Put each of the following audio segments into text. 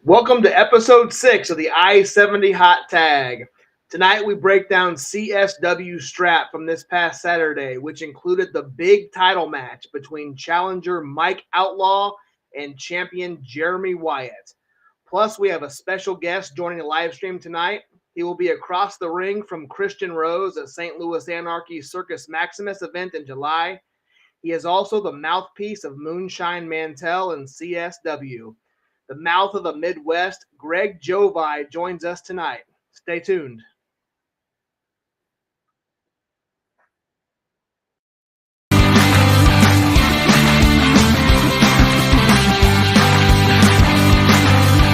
Welcome to episode 6 of the I-70 Hot Tag. Tonight we break down CSW Strapped from this past Saturday, which included the big title match between challenger Mike Outlaw and champion Jeremy Wyatt. Plus, we have a special guest joining the live stream tonight. He will be across the ring from Christian Rose at St. Louis Anarchy Circus Maximus event in July. He is also the mouthpiece of Moonshine Mantell and CSW. The mouth of the Midwest, Greg Jovi, joins us tonight. Stay tuned.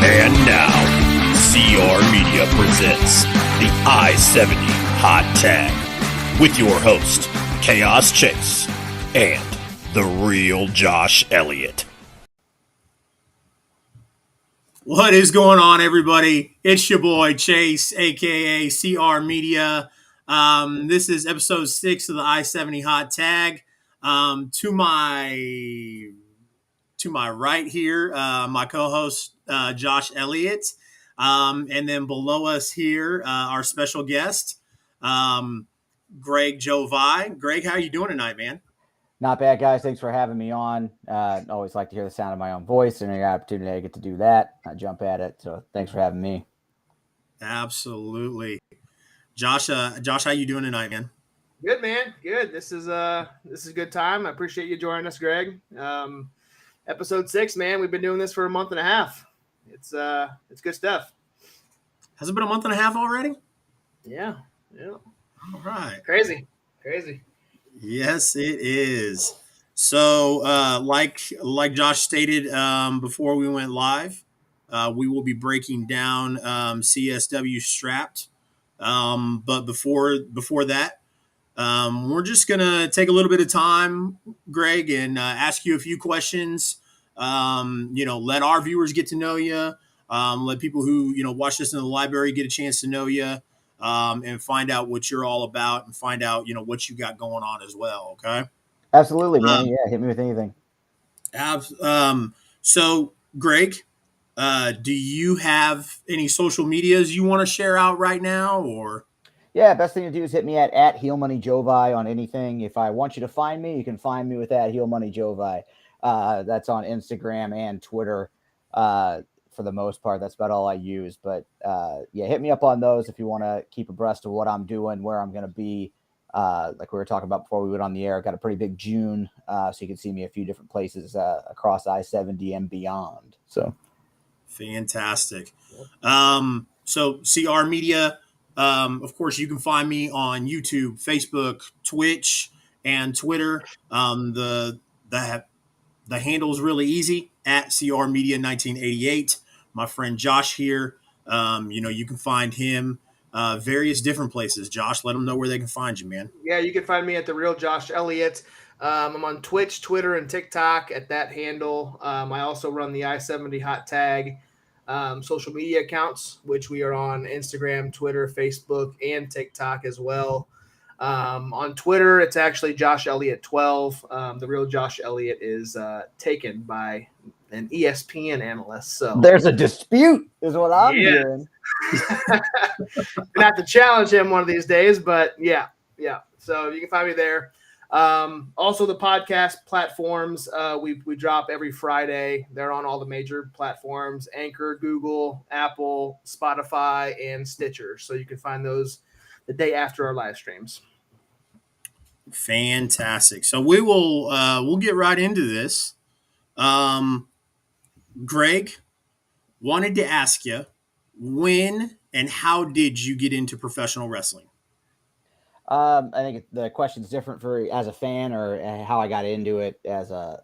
And now, CR Media presents the I-70 Hot Tag with your host, Chaos Chase, and the real Josh Elliott. What is going on, everybody? It's your boy Chase, aka CR Media. This is episode 6 of the I-70 Hot Tag. To my right here, my co-host Josh Elliott, and then below us here, our special guest, Greg Jovi. Greg, how are you doing tonight, man? Not bad, guys. Thanks for having me on. Always like to hear the sound of my own voice, and any opportunity I get to do that, I jump at it. So thanks for having me. Absolutely. Josh, how you doing tonight, man? Good, man. Good. This is a good time. I appreciate you joining us, Greg. Episode 6, man. We've been doing this for a month and a half. It's good stuff. Has it been a month and a half already? Yeah. All right. Crazy. Yes, it is. So, like Josh stated before we went live, we will be breaking down CSW Strapped. But before that, we're just gonna take a little bit of time, Greg, and ask you a few questions. Let our viewers get to know you. Let people who watch this in the library get a chance to know you. And find out what you're all about, and find out what you got going on as well. Okay. Absolutely, man. Yeah, hit me with anything. So, Greg, do you have any social medias you want to share out right now, or? Yeah, best thing to do is hit me at Heel Money Jovi on anything. If I want you to find me, you can find me with that Heel Money Jovi. That's on Instagram and Twitter. For the most part, that's about all I use. But yeah, hit me up on those if you want to keep abreast of what I'm doing, where I'm going to be. Like we were talking about before we went on the air, got a pretty big June, so you can see me a few different places across I-70 and beyond. So fantastic. So CR Media, of course, you can find me on YouTube, Facebook, Twitch, and Twitter. The handle is really easy, at CR Media 1988. My friend Josh here, you can find him various different places. Josh, let them know where they can find you, man. Yeah, you can find me at The Real Josh Elliott. I'm on Twitch, Twitter, and TikTok at that handle. I also run the I-70 Hot Tag social media accounts, which we are on Instagram, Twitter, Facebook, and TikTok as well. On Twitter, it's actually Josh Elliott 12. The Real Josh Elliott is taken by an ESPN analyst. So there's a dispute, is what I'm hearing. Gonna have to challenge him one of these days, but yeah. So you can find me there. Also, the podcast platforms we drop every Friday. They're on all the major platforms: Anchor, Google, Apple, Spotify, and Stitcher. So you can find those the day after our live streams. Fantastic. So we'll get right into this. Greg, wanted to ask you, when and how did you get into professional wrestling? I think the question's different for as a fan or how I got into it as a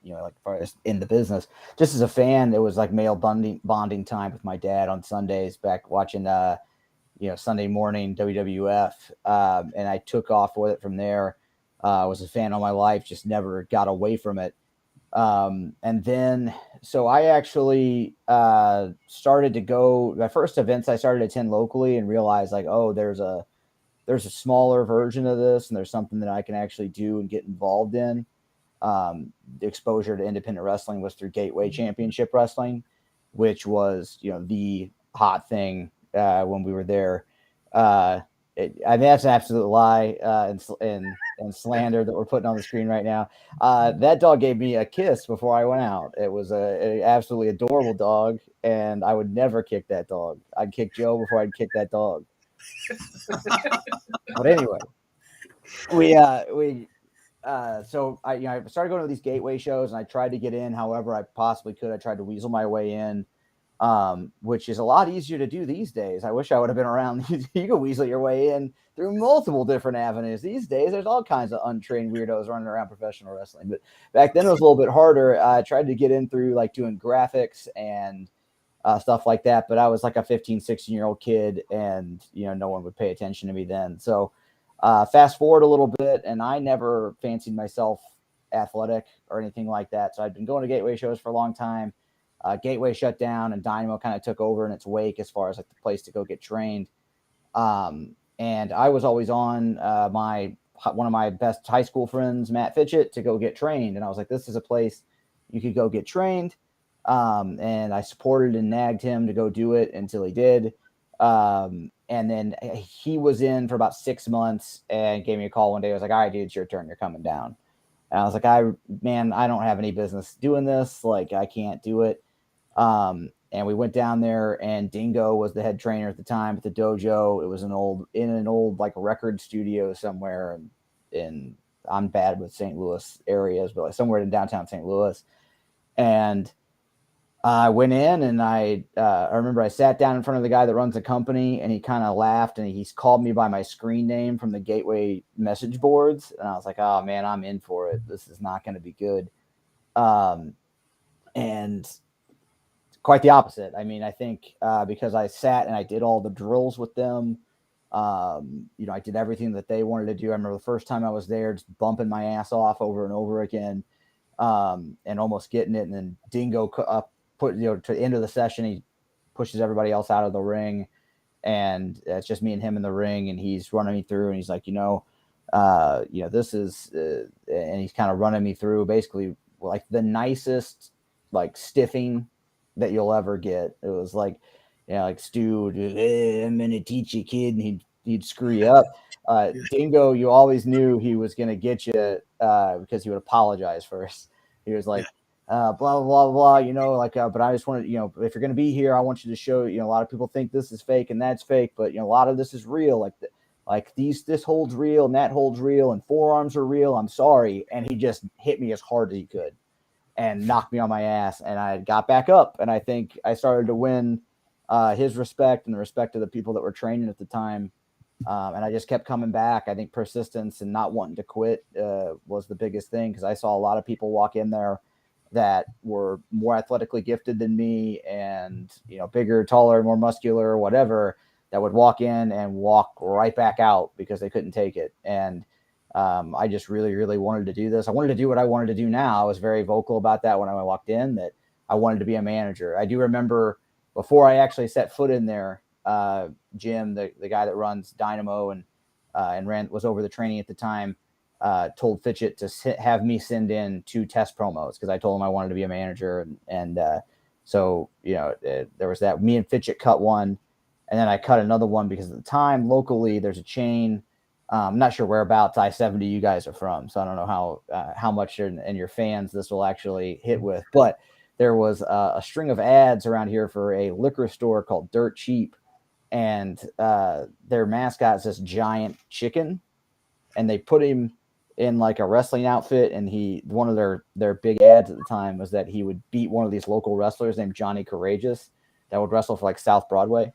like far as in the business. Just as a fan, it was like male bonding time with my dad on Sundays back watching Sunday morning WWF, and I took off with it from there. Was a fan all my life, just never got away from it. And then, so I actually started to go. My first events I started to attend locally and realized like, oh, there's a smaller version of this, and there's something that I can actually do and get involved in. The exposure to independent wrestling was through Gateway Championship Wrestling, which was the hot thing when we were there. I mean, that's an absolute lie and slander that we're putting on the screen right now. That dog gave me a kiss before I went out. It was a absolutely adorable dog, and I would never kick that dog. I'd kick Joe before I'd kick that dog. But anyway, so I started going to these Gateway shows, and I tried to get in however I possibly could. I tried to weasel my way in, which is a lot easier to do these days. I wish I would have been around. You can weasel your way in through multiple different avenues. These days, there's all kinds of untrained weirdos running around professional wrestling. But back then, it was a little bit harder. I tried to get in through like doing graphics and stuff like that. But I was like a 15, 16-year-old kid, and no one would pay attention to me then. So fast forward a little bit, and I never fancied myself athletic or anything like that. So I'd been going to Gateway shows for a long time. Gateway shut down, and Dynamo kind of took over in its wake as far as like the place to go get trained. And I was always on one of my best high school friends, Matt Fitchett, to go get trained. And I was like, this is a place you could go get trained. And I supported and nagged him to go do it until he did. And then he was in for about 6 months and gave me a call one day. I was like, all right, dude, it's your turn. You're coming down. And I was like, I don't have any business doing this. Like, I can't do it. And we went down there, and Dingo was the head trainer at the time at the dojo. It was in an old like record studio somewhere in I'm bad with St. Louis areas, but like somewhere in downtown St. Louis. And I went in and I remember I sat down in front of the guy that runs the company, and he kind of laughed, and he's called me by my screen name from the Gateway message boards. And I was like, oh man, I'm in for it. This is not going to be good. And quite the opposite. I mean, I think because I sat and I did all the drills with them, I did everything that they wanted to do. I remember the first time I was there, just bumping my ass off over and over again, and almost getting it. And then Dingo to the end of the session, he pushes everybody else out of the ring, and it's just me and him in the ring, and he's running me through, and he's like, this is, and he's kind of running me through basically like the nicest like stiffing that you'll ever get. It was like, like Stu, I'm gonna teach you, kid, and he'd screw you up. Dingo, you always knew he was gonna get you because he would apologize first. He was like, blah blah blah, but I just wanted, if you're gonna be here, I want you to show, a lot of people think this is fake and that's fake, but a lot of this is real. This holds real and that holds real and forearms are real. I'm sorry. And he just hit me as hard as he could and knocked me on my ass, and I got back up, and I think I started to win his respect and the respect of the people that were training at the time. And I just kept coming back. I think persistence and not wanting to quit was the biggest thing, because I saw a lot of people walk in there that were more athletically gifted than me and, bigger, taller, more muscular, whatever, that would walk in and walk right back out because they couldn't take it. And I just really, really wanted to do this. I wanted to do what I wanted to do now. I was very vocal about that when I walked in, that I wanted to be a manager. I do remember before I actually set foot in there, Jim, the guy that runs Dynamo and was over the training at the time, told Fitchett to have me send in 2 test promos because I told him I wanted to be a manager. So there was that. Me and Fitchett cut one, and then I cut another one because at the time locally there's a chain. I'm not sure whereabouts I-70 you guys are from, so I don't know how much and your fans this will actually hit with. But there was a string of ads around here for a liquor store called Dirt Cheap, and their mascot is this giant chicken, and they put him in like a wrestling outfit, and one of their big ads at the time was that he would beat one of these local wrestlers named Johnny Courageous that would wrestle for like South Broadway,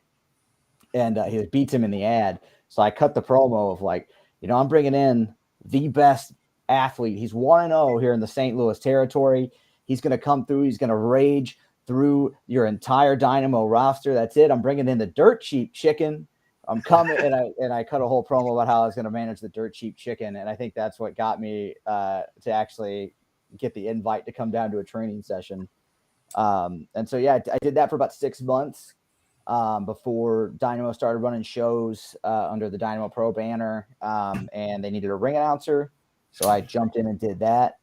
and he beats him in the ad. So I cut the promo of like, I'm bringing in the best athlete. He's 1-0 here in the St. Louis territory. He's going to come through. He's going to rage through your entire Dynamo roster. That's it. I'm bringing in the Dirt Cheap Chicken. I'm coming. And I cut a whole promo about how I was going to manage the Dirt Cheap Chicken. And I think that's what got me to actually get the invite to come down to a training session. And so, yeah, I did that for about 6 months. Before Dynamo started running shows under the Dynamo Pro banner, and they needed a ring announcer. So I jumped in and did that.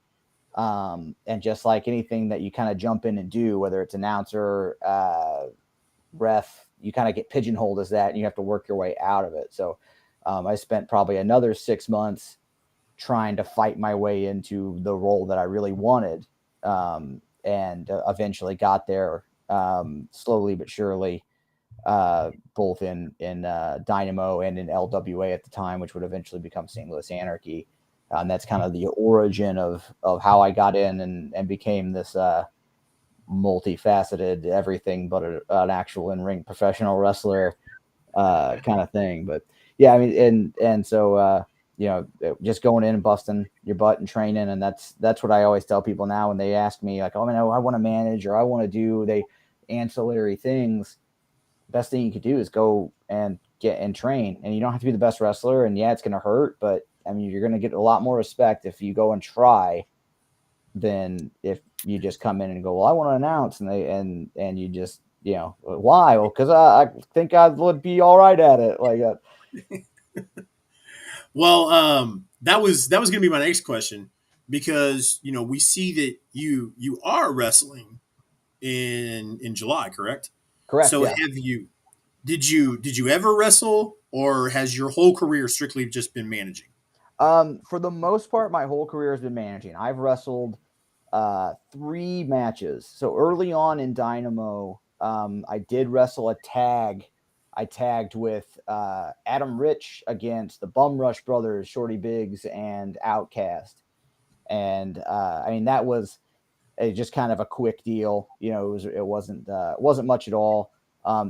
And just like anything that you kind of jump in and do, whether it's announcer, ref, you kind of get pigeonholed as that, and you have to work your way out of it. So I spent probably another 6 months trying to fight my way into the role that I really wanted, and eventually got there slowly but surely. Both in Dynamo and in LWA at the time, which would eventually become St. Louis Anarchy. And that's kind of the origin of how I got in and became this multifaceted everything but an actual in-ring professional wrestler kind of thing. But yeah, I mean, and so just going in and busting your butt and training, and that's what I always tell people now when they ask me like, oh man, I want to manage or I want to do ancillary things. Best thing you could do is go and get and train, and you don't have to be the best wrestler, and yeah, it's going to hurt, but I mean, you're going to get a lot more respect if you go and try than if you just come in and go, well, I want to announce, and you just, why? Well, because I think I would be all right at it. Like Well, that was going to be my next question, because we see that you are wrestling in July, correct? Correct. So yeah. did you ever wrestle, or has your whole career strictly just been managing? For the most part, my whole career has been managing. I've wrestled 3 matches. So early on in Dynamo, I did wrestle a tag. I tagged with Adam Rich against the Bum Rush Brothers, Shorty Biggs, and Outcast. And I mean, that was just kind of a quick deal. It wasn't much at all.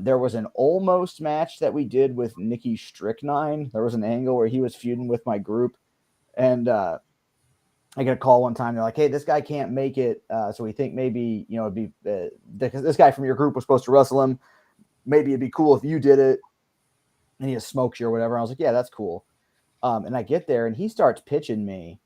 There was an almost match that we did with Nikki Strychnine. There was an angle where he was feuding with my group, and I got a call one time. They're like, "Hey, this guy can't make it, so we think maybe it'd be this guy from your group was supposed to wrestle him. Maybe it'd be cool if you did it." And he just smokes you or whatever. I was like, "Yeah, that's cool." And I get there, and he starts pitching me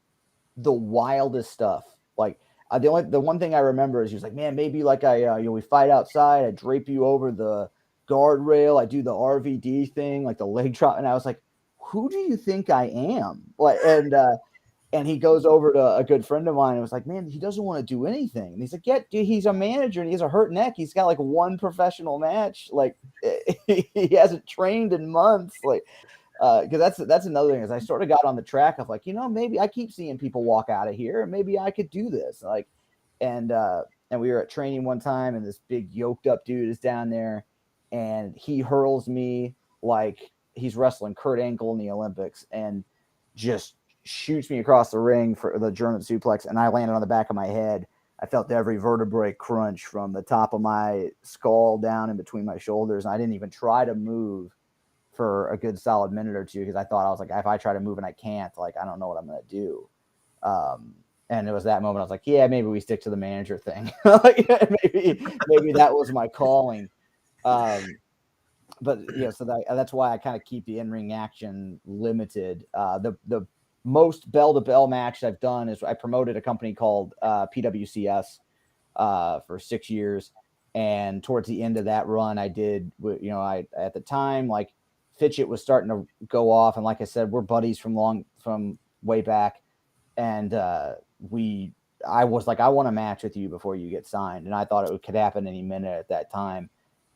the wildest stuff. Like the one thing I remember is he was like, "Man, maybe like we fight outside. I drape you over the guardrail. I do the RVD thing, like the leg drop." And I was like, "Who do you think I am?" Like, and he goes over to a good friend of mine and was like, "Man, he doesn't want to do anything." And he's like, "Yeah, dude, he's a manager and he has a hurt neck. He's got like one professional match. Like he hasn't trained in months." Like, because that's another thing is I sort of got on the track of like, maybe I keep seeing people walk out of here and maybe I could do this. Like, and we were at training one time and this big yoked up dude is down there and he hurls me like he's wrestling Kurt Angle in the Olympics and just shoots me across the ring for the German suplex, and I landed on the back of my head. I felt every vertebrae crunch from the top of my skull down in between my shoulders, and I didn't even try to move for a good solid minute or two because I thought, I was like, if I try to move and I can't, like, I don't know what I'm going to do. And it was that moment I was like, yeah, maybe we stick to the manager thing. Like, maybe that was my calling. But so that's why I kind of keep the in-ring action limited. The most bell-to-bell match I've done is I promoted a company called PWCS for 6 years, and towards the end of that run, I did. I at the time, like, Fitchett was starting to go off, and like I said, we're buddies from way back, and I was like, I want a match with you before you get signed, and I thought it could happen any minute at that time,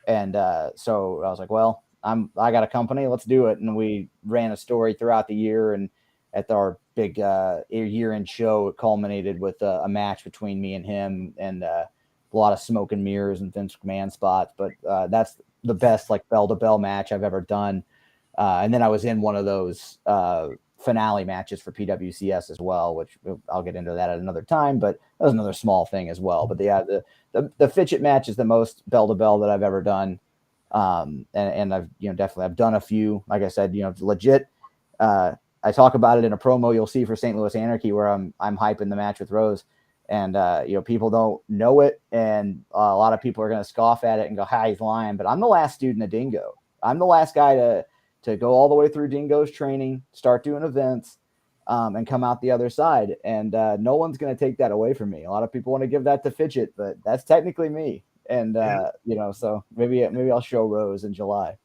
and so I was like, well, I got a company, let's do it, and we ran a story throughout the year, and at our big year-end show, it culminated with a match between me and him, and a lot of smoke and mirrors and Vince McMahon spots. But that's the best like bell-to-bell match I've ever done. And then I was in one of those finale matches for PWCS as well, which I'll get into that at another time. But that was another small thing as well. But the Fitchett match is the most bell-to-bell that I've ever done. And I've definitely I've done a few. Like I said, legit. I talk about it in a promo you'll see for St. Louis Anarchy where I'm hyping the match with Rose, and people don't know it, and a lot of people are going to scoff at it and go, "Hi, he's lying." But I'm the last student of Dingo. I'm the last guy to go all the way through Dingo's training, start doing events, and come out the other side. And no one's going to take that away from me. A lot of people want to give that to Fitchett, but that's technically me. And so maybe I'll show Rose in July.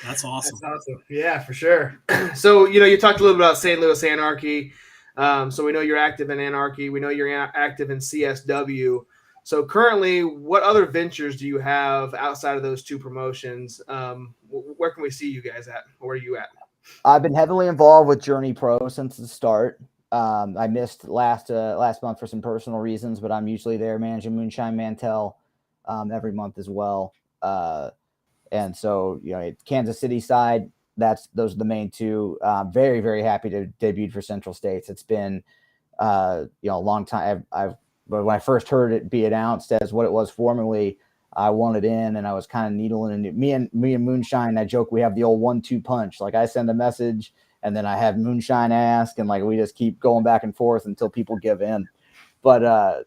That's awesome. That's awesome. Yeah, for sure. So, you talked a little bit about St. Louis Anarchy. So we know you're active in Anarchy. We know you're active in CSW. So currently, what other ventures do you have outside of those two promotions? Where can we see you guys at? Where are you at? I've been heavily involved with Journey Pro since the start. I missed last month for some personal reasons, but I'm usually there managing Moonshine Mantel every month as well. And so, Kansas City side, those are the main two. Very, very happy to debut for Central States. It's been, a long time. But when I first heard it be announced as what it was formerly, I wanted in, and I was kind of needling in. Me and Moonshine, I joke, we have the old 1-2 punch. Like, I send a message, and then I have Moonshine ask, and like we just keep going back and forth until people give in. But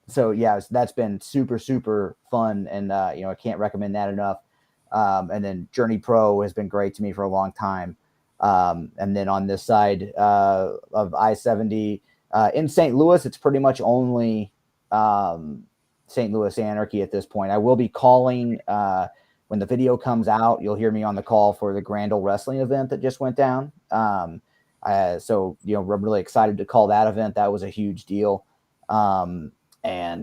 so yeah, that's been super, super fun, and I can't recommend that enough. And then Journey Pro has been great to me for a long time. And then on this side of I-70 in St. Louis, it's pretty much only St. Louis Anarchy at this point. I will be calling when the video comes out. You'll hear me on the call for the Grand Ole Wrestling event that just went down. So we're really excited to call that event. That was a huge deal. And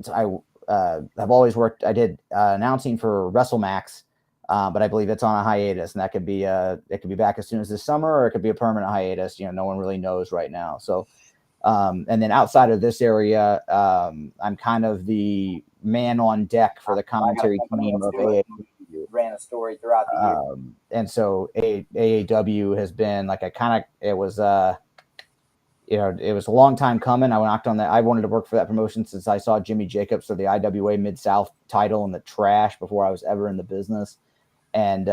I've always worked. I did announcing for WrestleMax. But I believe it's on a hiatus, and that could be it could be back as soon as this summer, or it could be a permanent hiatus. No one really knows right now. So, and then outside of this area, I'm kind of the man on deck for the commentary team of AAW. Ran a story throughout the year, and so AAW has been like it was it was a long time coming. I knocked on that. I wanted to work for that promotion since I saw Jimmy Jacobs or the IWA Mid-South title in the trash before I was ever in the business. And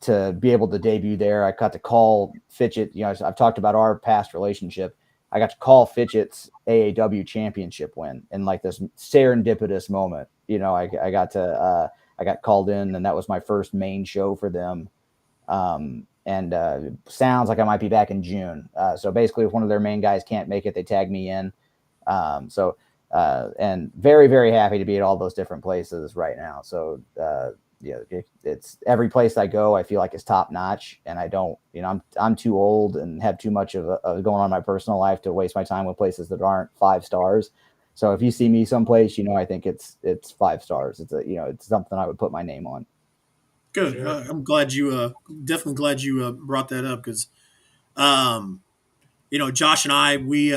to be able to debut there, I got to call Fitchett. I've talked about our past relationship. I got to call Fitchett's AAW championship win in like this serendipitous moment. I got called in, and that was my first main show for them. Sounds like I might be back in June. So basically, if one of their main guys can't make it, they tag me in. And very, very happy to be at all those different places right now. So, it's every place I go, I feel like it's top notch, and I don't, I'm too old and have too much of going on in my personal life to waste my time with places that aren't 5 stars. So if you see me someplace, I think it's 5 stars. It's something I would put my name on. Good. Sure. I'm glad definitely glad you brought that up because, Josh and I, we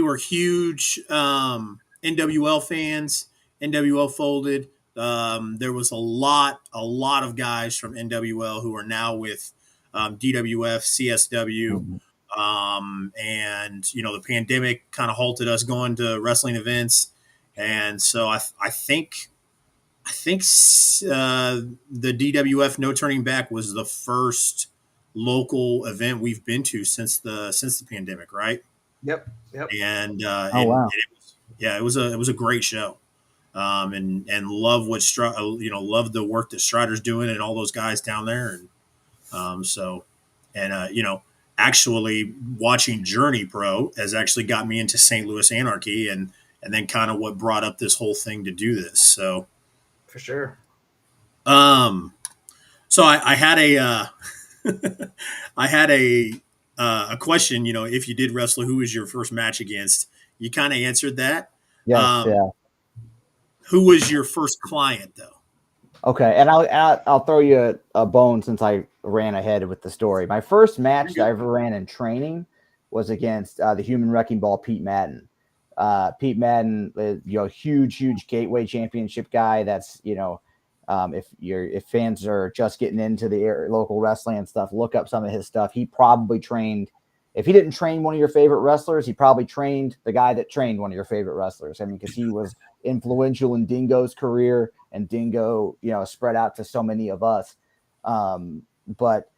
were huge NWL fans. NWL folded. There was a lot of guys from NWL who are now with DWF, CSW, and the pandemic kind of halted us going to wrestling events, and so I think the DWF No Turning Back was the first local event we've been to since the pandemic, right? Yep. And wow. It was a great show. And love what love the work that Strider's doing and all those guys down there. And actually watching Journey Pro has actually got me into St. Louis Anarchy and then kind of what brought up this whole thing to do this. So for sure. So I had a I had a question, if you did wrestle, who was your first match against? You kind of answered that. Yes, yeah. Who was your first client, though? Okay, and I'll throw you a bone since I ran ahead with the story. My first match that I ever ran in training was against the Human Wrecking Ball, Pete Madden. Pete Madden, huge Gateway Championship guy. That's if fans are just getting into the local wrestling and stuff, look up some of his stuff. He probably trained. If he didn't train one of your favorite wrestlers, he probably trained the guy that trained one of your favorite wrestlers. I mean, because he was influential in Dingo's career, and Dingo, spread out to so many of us. But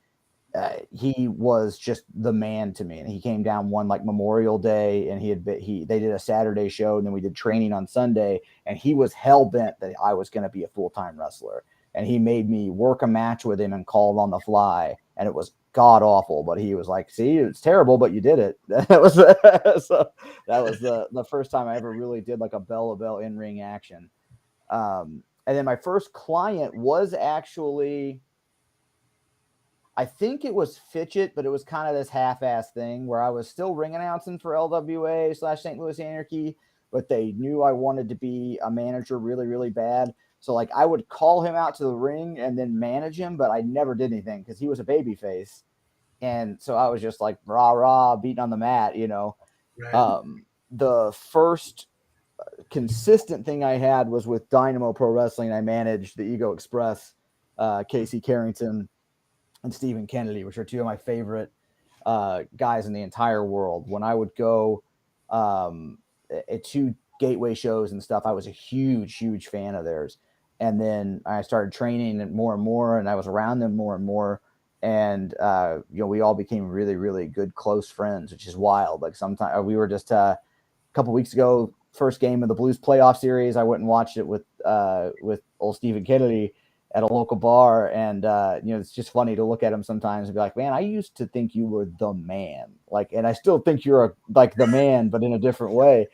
he was just the man to me. And he came down one like Memorial Day, and they did a Saturday show, and then we did training on Sunday. And he was hell bent that I was going to be a full-time wrestler. And he made me work a match with him and call on the fly. And it was god awful, but he was like, "See, it's terrible, but you did it." That was the first time I ever really did like a bell in-ring action. And then my first client was actually, I think it was Fitchett, but it was kind of this half-ass thing where I was still ring announcing for LWA / St. Louis Anarchy, but they knew I wanted to be a manager really, really bad. So like I would call him out to the ring and then manage him, but I never did anything because he was a babyface. And so I was just like rah, beating on the mat, Right. The first consistent thing I had was with Dynamo Pro Wrestling. I managed the Ego Express, Casey Carrington and Stephen Kennedy, which are two of my favorite guys in the entire world. When I would go at 2 Gateway shows and stuff, I was a huge fan of theirs. And then I started training more and more, and I was around them more and more. And, we all became really, really good, close friends, which is wild. Like sometimes we were just a couple weeks ago, first game of the Blues playoff series. I went and watched it with old Stephen Kennedy at a local bar. And, it's just funny to look at him sometimes and be like, man, I used to think you were the man. Like, and I still think you're the man, but in a different way.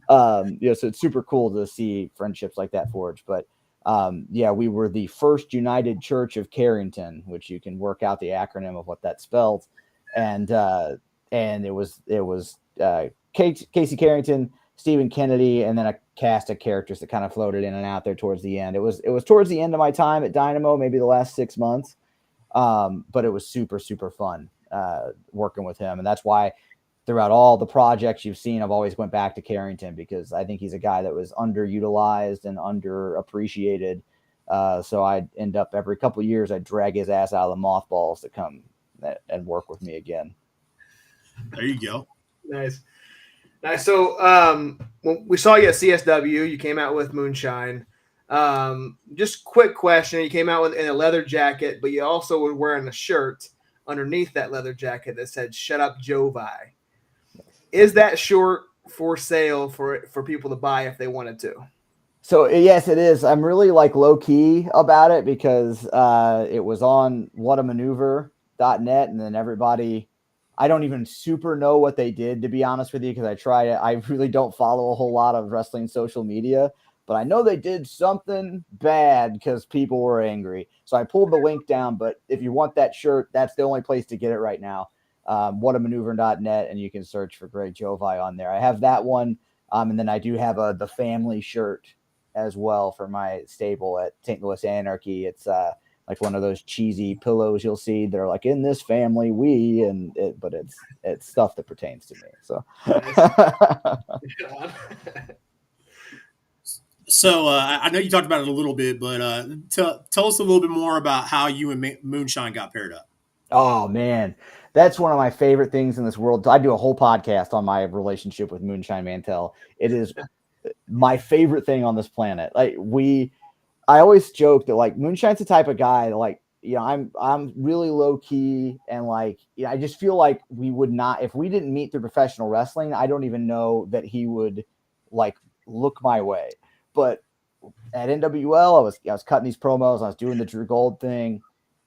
So it's super cool to see friendships like that forged. But we were the First United Church of Carrington, which you can work out the acronym of what that spells. And it was Casey Carrington, Stephen Kennedy, and then a cast of characters that kind of floated in and out there towards the end. It was towards the end of my time at Dynamo, maybe the last 6 months. But it was super, super fun working with him. And that's why throughout all the projects you've seen, I've always went back to Carrington because I think he's a guy that was underutilized and underappreciated. So I'd end up every couple of years, I'd drag his ass out of the mothballs to come and work with me again. There you go. Nice. Nice. So when we saw you at CSW, you came out with Moonshine. Just quick question. You came out with in a leather jacket, but you also were wearing a shirt underneath that leather jacket that said "Shut Up Jovi." Is that shirt for sale for people to buy if they wanted to? So yes, it is. I'm really like low key about it because it was on whatamaneuver.net, and then everybody, I don't even super know what they did, to be honest with you, because I really don't follow a whole lot of wrestling social media, but I know they did something bad because people were angry. So I pulled the link down, but if you want that shirt, that's the only place to get it right now. Whatamaneuver.net, and you can search for Greg Jovi on there. I have that one, and then I do have the family shirt as well for my stable at St. Louis Anarchy. It's like one of those cheesy pillows you'll see. They're like, in this family, but it's stuff that pertains to me. So, So I know you talked about it a little bit, but tell us a little bit more about how you and Moonshine got paired up. oh man, that's one of my favorite things in this world. I do a whole podcast on my relationship with Moonshine Mantel. It is my favorite thing on this planet. I always joke that like Moonshine's the type of guy that like, I'm really low key, and like, I just feel like we would not, if we didn't meet through professional wrestling, I don't even know that he would like look my way. But at NWL, I was cutting these promos, I was doing the Drew Gold thing.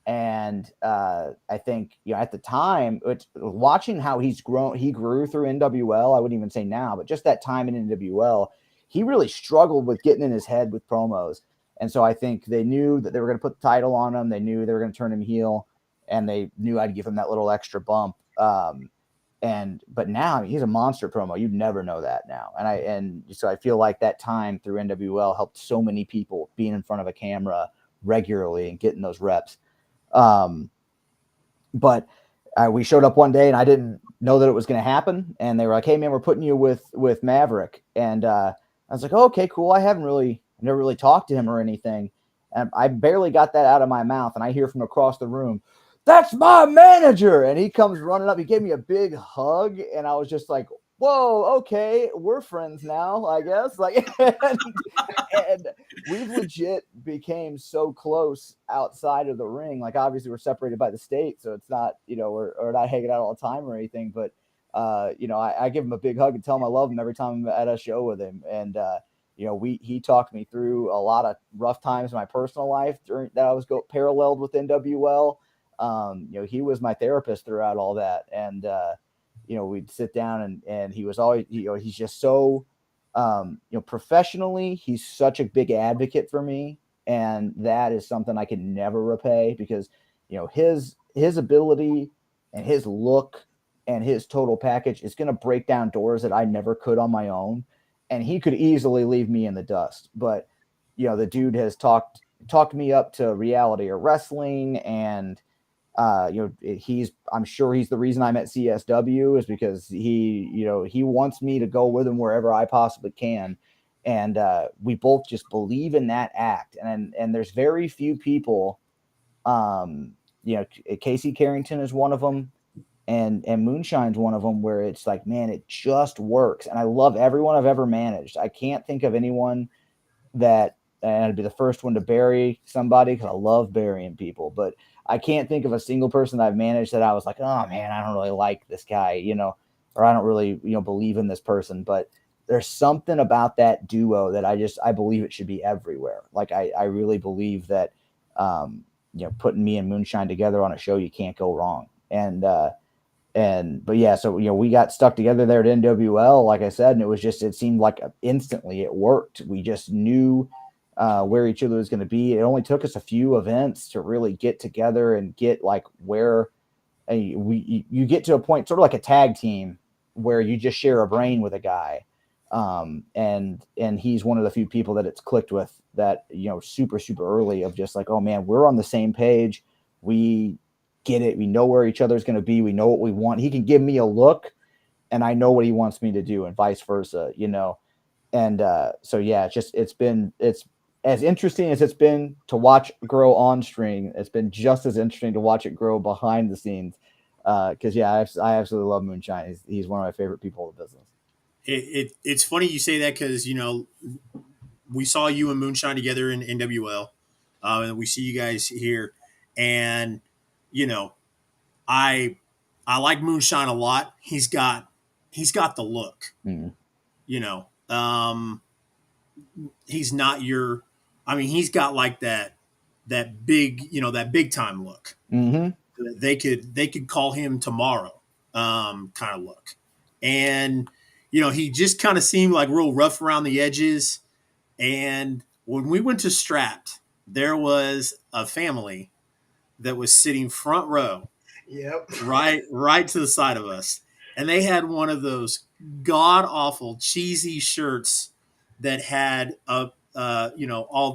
And I think, at the time, watching how he grew through NWL, I wouldn't even say now, but just that time in NWL, he really struggled with getting in his head with promos. And so I think they knew that they were going to put the title on him. They knew they were going to turn him heel, and they knew I'd give him that little extra bump. But now he's a monster promo. You'd never know that now. And so I feel like that time through NWL helped so many people being in front of a camera regularly and getting those reps. But we showed up one day and I didn't know that it was going to happen. And they were like, "Hey man, we're putting you with Maverick." And I was like, "Oh, okay, cool." I never really talked to him or anything. And I barely got that out of my mouth. And I hear from across the room, "That's my manager." And he comes running up. He gave me a big hug. And I was just like, "Whoa, okay, we're friends now, I guess." Like, and we've legit became so close outside of the ring. Like, obviously we're separated by the state, so it's not, we're not hanging out all the time or anything, but I give him a big hug and tell him I love him every time I'm at a show with him. And he talked me through a lot of rough times in my personal life during that I was paralleled with NWL. He was my therapist throughout all that. And we'd sit down and he was always, he's just so professionally, he's such a big advocate for me, and that is something I can never repay, because his ability and his look and his total package is going to break down doors that I never could on my own, and he could easily leave me in the dust. But the dude has talked me up to reality or wrestling, and I'm sure he's the reason I'm at CSW, is because he wants me to go with him wherever I possibly can. And we both just believe in that act. And there's very few people, Casey Carrington is one of them, and Moonshine's one of them, where it's like, man, it just works. And I love everyone I've ever managed. I can't think of anyone that, and I'd be the first one to bury somebody because I love burying people, but I can't think of a single person that I've managed that I was like, "Oh man, I don't really like this guy," or I don't really, believe in this person. But there's something about that duo that I believe it should be everywhere. Like I really believe that, putting me and Moonshine together on a show, you can't go wrong. But yeah, so, we got stuck together there at NWL, like I said, and it seemed like instantly it worked. We just knew where each other was going to be. It only took us a few events to really get together and get like where you get to a point, sort of like a tag team, where you just share a brain with a guy. And he's one of the few people that it's clicked with, that, super, super early, of just like, oh man, we're on the same page. We get it. We know where each other's going to be. We know what we want. He can give me a look and I know what he wants me to do, and vice versa, And so, yeah, it's as interesting as it's been to watch grow on string. It's been just as interesting to watch it grow behind the scenes. Because I absolutely love Moonshine. He's one of my favorite people in the business. It's funny you say that because we saw you and Moonshine together in NWL, and we see you guys here, and I like Moonshine a lot. He's got the look. Mm. He's not your. I mean, he's got like that big that big time look. Mm-hmm. They could call him tomorrow, kind of look, and he just kind of seemed like real rough around the edges. And when we went to Strapped, there was a family that was sitting front row, Yep. right to the side of us, and they had one of those god awful cheesy shirts that had all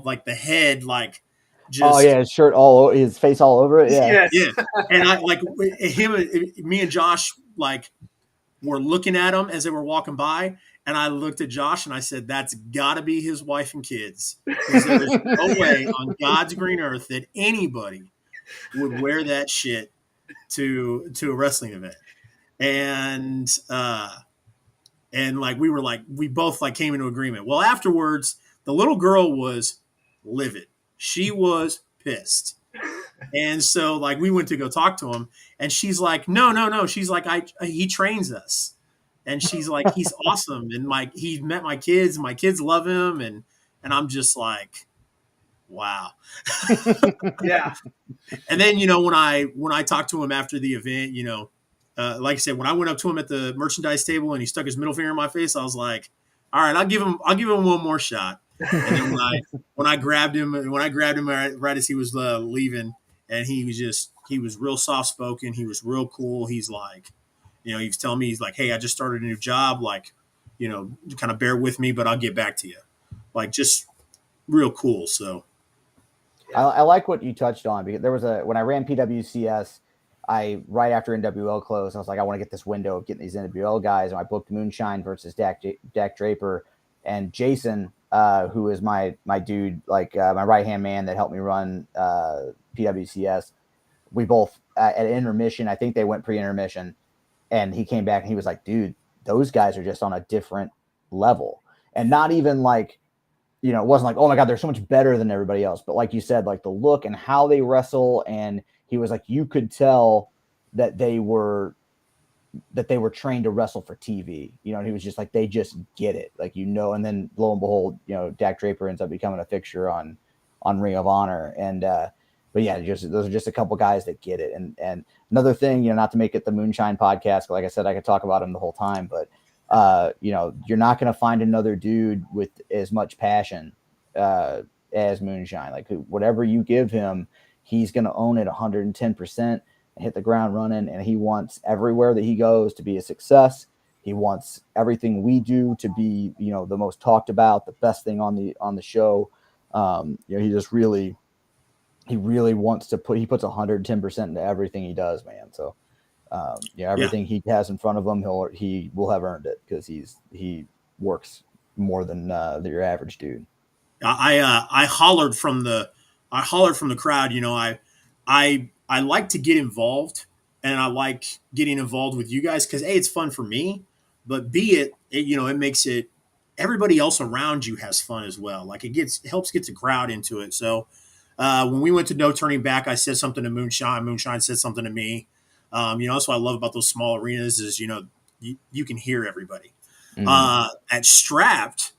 like the head like just his shirt his face all over it. Yeah. Yes. yeah. And I like me and Josh like were looking at him as they were walking by, and I looked at Josh and I said, "That's got to be his wife and kids, because there is no way on God's green earth that anybody would wear that shit to a wrestling event." And like we both like came into agreement. Well, afterwards, the little girl was livid. She was pissed. And so like we went to go talk to him, and she's like, no. She's like, he trains us. And she's like, he's awesome. And he met my kids, and my kids love him. And I'm just like, wow. Yeah. And then, when I talked to him after the event, like I said, when I went up to him at the merchandise table and he stuck his middle finger in my face, I was like, all right, I'll give him one more shot. And then when I grabbed him right as he was leaving, and he was real soft spoken. He was real cool. He's like, he was telling me, he's like, hey, I just started a new job. Like, kind of bear with me, but I'll get back to you. Like, just real cool. So I like what you touched on, because there was when I ran PWCS, right after NWL closed, I was like, I want to get this window of getting these NWL guys, and I booked Moonshine versus Dak Draper, and Jason, who is my dude, like my right hand man that helped me run PWCS. We both at intermission, I think they went pre-intermission, and he came back and he was like, dude, those guys are just on a different level, and not even like, it wasn't like, oh my God, they're so much better than everybody else. But like you said, like the look and how they wrestle. And he was like, you could tell that they were trained to wrestle for TV, and he was just like, they just get it. Like, and then lo and behold, Dak Draper ends up becoming a fixture on Ring of Honor. And, but yeah, those are just a couple guys that get it. And another thing, not to make it the Moonshine podcast, like I said, I could talk about him the whole time, but you're not going to find another dude with as much passion as Moonshine. Like, whatever you give him, he's going to own it 110% and hit the ground running. And he wants everywhere that he goes to be a success. He wants everything we do to be, the most talked about, the best thing on the show. He just really wants to he puts 110% into everything he does, man. So, everything he has in front of him, he will have earned it, because he works more than your average dude. I hollered from the crowd. I like to get involved, and I like getting involved with you guys because A, it's fun for me, but B, it makes it, everybody else around you has fun as well. Like, it helps get the crowd into it. So when we went to No Turning Back, I said something to Moonshine. Moonshine said something to me. That's what I love about those small arenas is, you can hear everybody. Mm-hmm. At Strapped,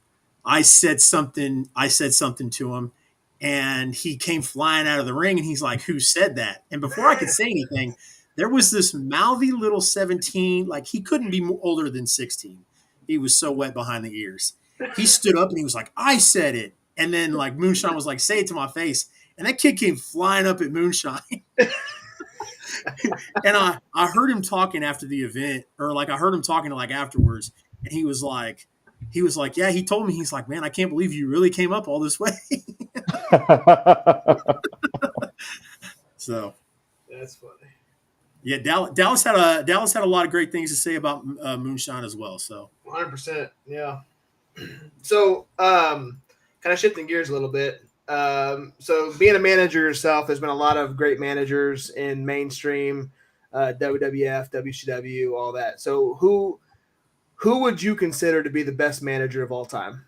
I said something to him, and he came flying out of the ring, and he's like, who said that? And before I could say anything, there was this mouthy little 17, like he couldn't be older than 16. He was so wet behind the ears. He stood up and he was like, I said it. And then like Moonshine was like, say it to my face. And that kid came flying up at Moonshine. And I heard him talking after the event, or like I heard him talking like afterwards, and he was like, yeah, he told me, he's like, man, I can't believe you really came up all this way. So that's funny. Yeah, Dallas had a lot of great things to say about Moonshine as well. So 100%, yeah. So kind of shifting gears a little bit. So being a manager yourself, there's been a lot of great managers in mainstream. WWF, WCW, all that. So who would you consider to be the best manager of all time?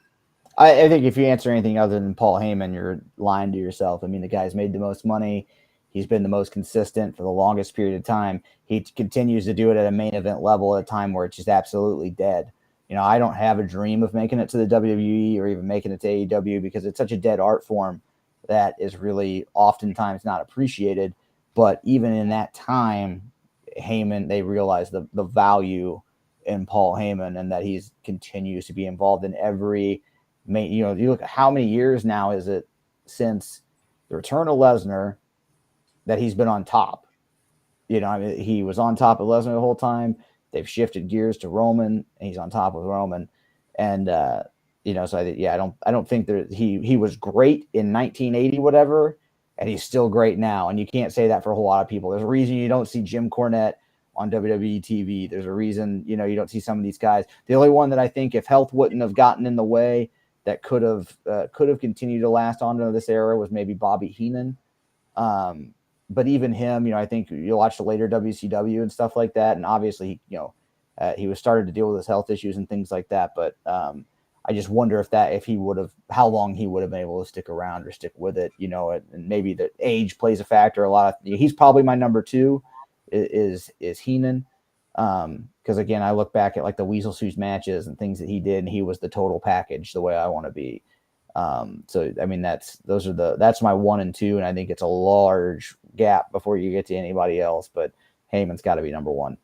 I think if you answer anything other than Paul Heyman, you're lying to yourself. I mean, the guy's made the most money. He's been the most consistent for the longest period of time. He continues to do it at a main event level at a time where it's just absolutely dead. I don't have a dream of making it to the WWE or even making it to AEW because it's such a dead art form that is really oftentimes not appreciated. But even in that time, Heyman, they realized the value in Paul Heyman and that he's continues to be involved in every main. You look at how many years now is it since the return of Lesnar that he's been on top. He was on top of Lesnar the whole time. They've shifted gears to Roman, and he's on top of Roman. And so I don't think that he was great in 1980, whatever, and he's still great now. And you can't say that for a whole lot of people. There's a reason you don't see Jim Cornette on WWE TV. There's a reason you don't see some of these guys. The only one that I think, if health wouldn't have gotten in the way, that could have continued to last on into this era was maybe Bobby Heenan. But even him, I think you'll watch the later WCW and stuff like that. And obviously, he was started to deal with his health issues and things like that. But I just wonder how long he would have been able to stick around or stick with it, and maybe the age plays a factor. He's probably my number 2 is Heenan. Because again, I look back at like the Weasel Shoes matches and things that he did, and he was the total package the way I want to be. So I mean, that's my 1 and 2, and I think it's a large gap before you get to anybody else. But Heyman's got to be number 1.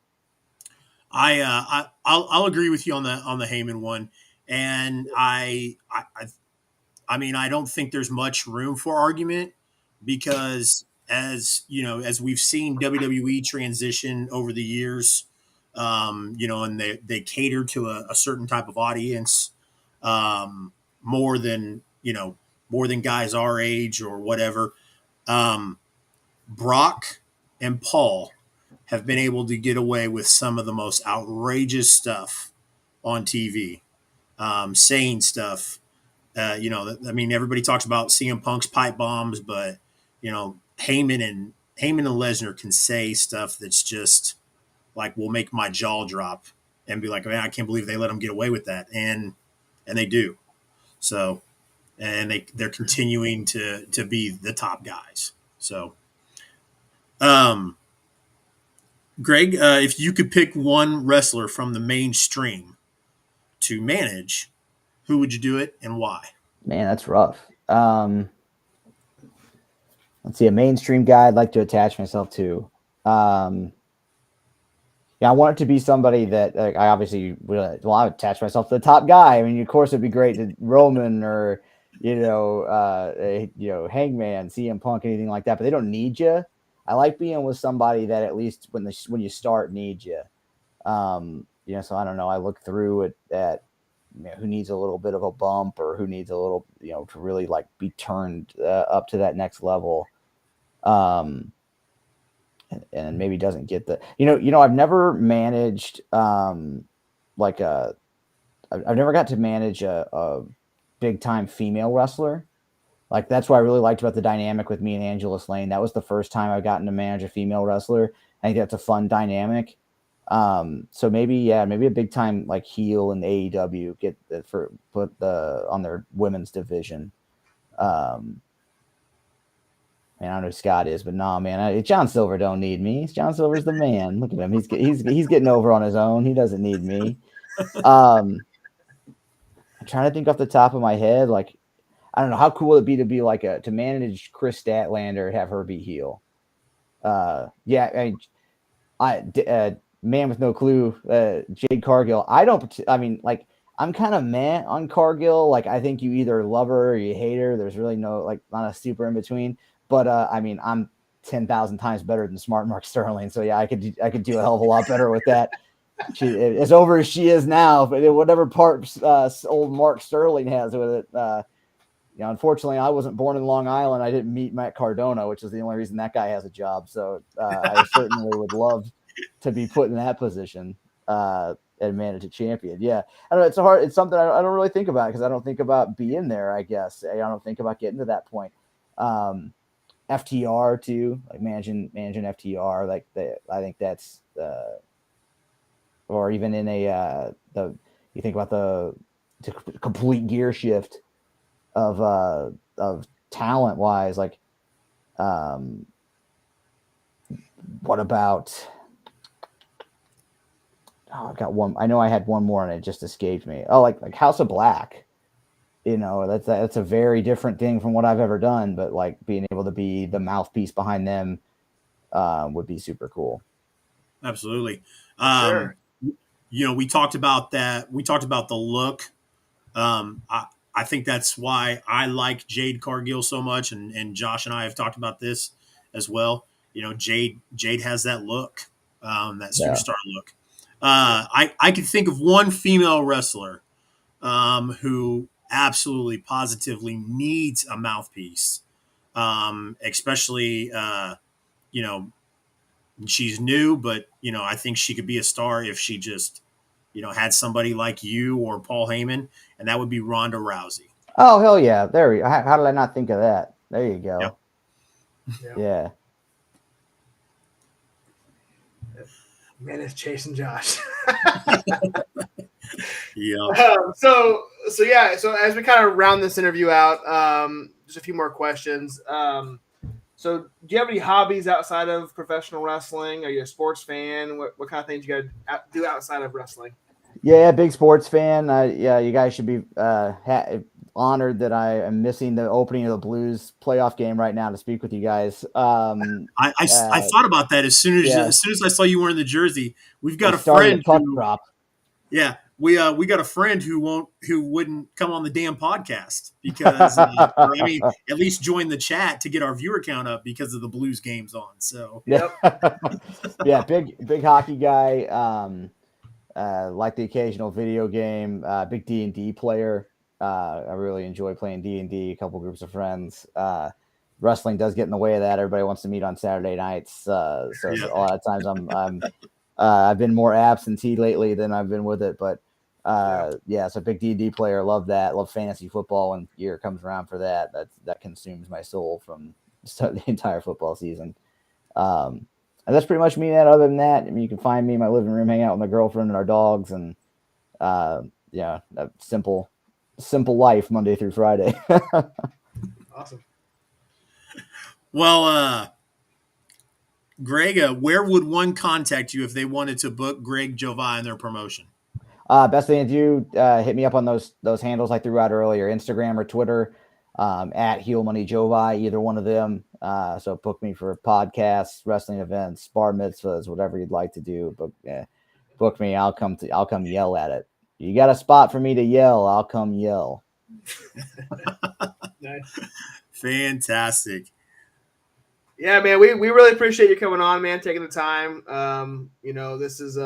I'll agree with you on the Heyman one, and I mean, I don't think there's much room for argument because as we've seen WWE transition over the years, and they cater to a certain type of audience, more than guys our age or whatever. Brock and Paul have been able to get away with some of the most outrageous stuff on TV, saying stuff. I mean, everybody talks about CM Punk's pipe bombs, but Heyman and Lesnar can say stuff that's just like will make my jaw drop and be like, man, I can't believe they let them get away with that, and they do. So, and they're continuing to be the top guys. So, Greg, if you could pick one wrestler from the mainstream to manage, who would you do it and why? Man, that's rough. Let's see, a mainstream guy I'd like to attach myself to. I want it to be somebody that I obviously I would attach myself to the top guy. I mean, of course, it'd be great to Roman or Hangman, CM Punk, anything like that. But they don't need you. I like being with somebody that at least when you start needs you. So I don't know. I look through at who needs a little bit of a bump or who needs a little, to really like be turned up to that next level. And maybe doesn't get the, I've never managed I've never got to manage a big time female wrestler. Like that's what I really liked about the dynamic with me and Angela Slane. That was the first time I've gotten to manage a female wrestler. I think that's a fun dynamic. So maybe a big time like heel in AEW put on their women's division. Man, I don't know who Scott is, but nah, man, John Silver don't need me. John Silver's the man. Look at him. He's getting over on his own. He doesn't need me. I'm trying to think off the top of my head. Like, I don't know how cool it'd be to be like to manage Chris Statlander, have her be heel. Man with no clue. Jade Cargill. I'm kind of meh on Cargill. Like, I think you either love her or you hate her. There's really not a super in between. But I'm 10,000 times better than Smart Mark Sterling. So yeah, I could do a hell of a lot better with that. She, as over as she is now, but whatever parts old Mark Sterling has with it. Unfortunately, I wasn't born in Long Island. I didn't meet Matt Cardona, which is the only reason that guy has a job. So I certainly would love to be put in that position and manage a champion. Yeah, I don't know. It's something I don't really think about because I don't think about being there. I guess I don't think about getting to that point. FTR too, like managing FTR, like I think that's or even in you think about the complete gear shift of talent wise, like what about I've got one. I know I had one more and it just escaped me. Oh, like House of Black. That's a very different thing from what I've ever done, but like being able to be the mouthpiece behind them would be super cool. Absolutely. Sure. We talked about that. We talked about the look. I think that's why I like Jade Cargill so much, and Josh and I have talked about this as well. Jade has that look, that superstar look. I can think of one female wrestler who absolutely positively needs a mouthpiece, especially she's new, but I think she could be a star if she just had somebody like you or Paul Heyman, and that would be Ronda Rousey. Oh hell yeah! There we go. How did I not think of that? There you go. Yep. Yeah. Man, it's Chase and Josh. Yeah. So as we kind of round this interview out, just a few more questions. So do you have any hobbies outside of professional wrestling? Are you a sports fan? What kind of things you got to do outside of wrestling? Yeah, big sports fan. Yeah, you guys should be honored that I am missing the opening of the Blues playoff game right now to speak with you guys. I thought about that as soon as I saw you wearing the jersey. We've got a friend drop. Yeah, we got a friend who wouldn't come on the damn podcast because at least join the chat to get our viewer count up because of the Blues games on. So yep. Yeah, big hockey guy. Like the occasional video game. Big D&D player. I really enjoy playing D&D. A couple groups of friends. Wrestling does get in the way of that. Everybody wants to meet on Saturday nights, so a lot of times I've been more absentee lately than I've been with it. But so big D&D player. Love that. Love fantasy football when year comes around for that. That consumes my soul from the entire football season. And that's pretty much me. Other than that, you can find me in my living room, hang out with my girlfriend and our dogs, and a simple life Monday through Friday. Awesome. Well, Greg, where would one contact you if they wanted to book Greg Jovi in their promotion? Best thing to do, hit me up on those handles I threw out earlier, Instagram or Twitter, at Heel Money Jovi, either one of them. So book me for podcasts, wrestling events, bar mitzvahs, whatever you'd like to do. But book me. I'll come yell at it. You got a spot for me to yell, I'll come yell. Nice. Fantastic. Yeah, man, we really appreciate you coming on, man, taking the time. This is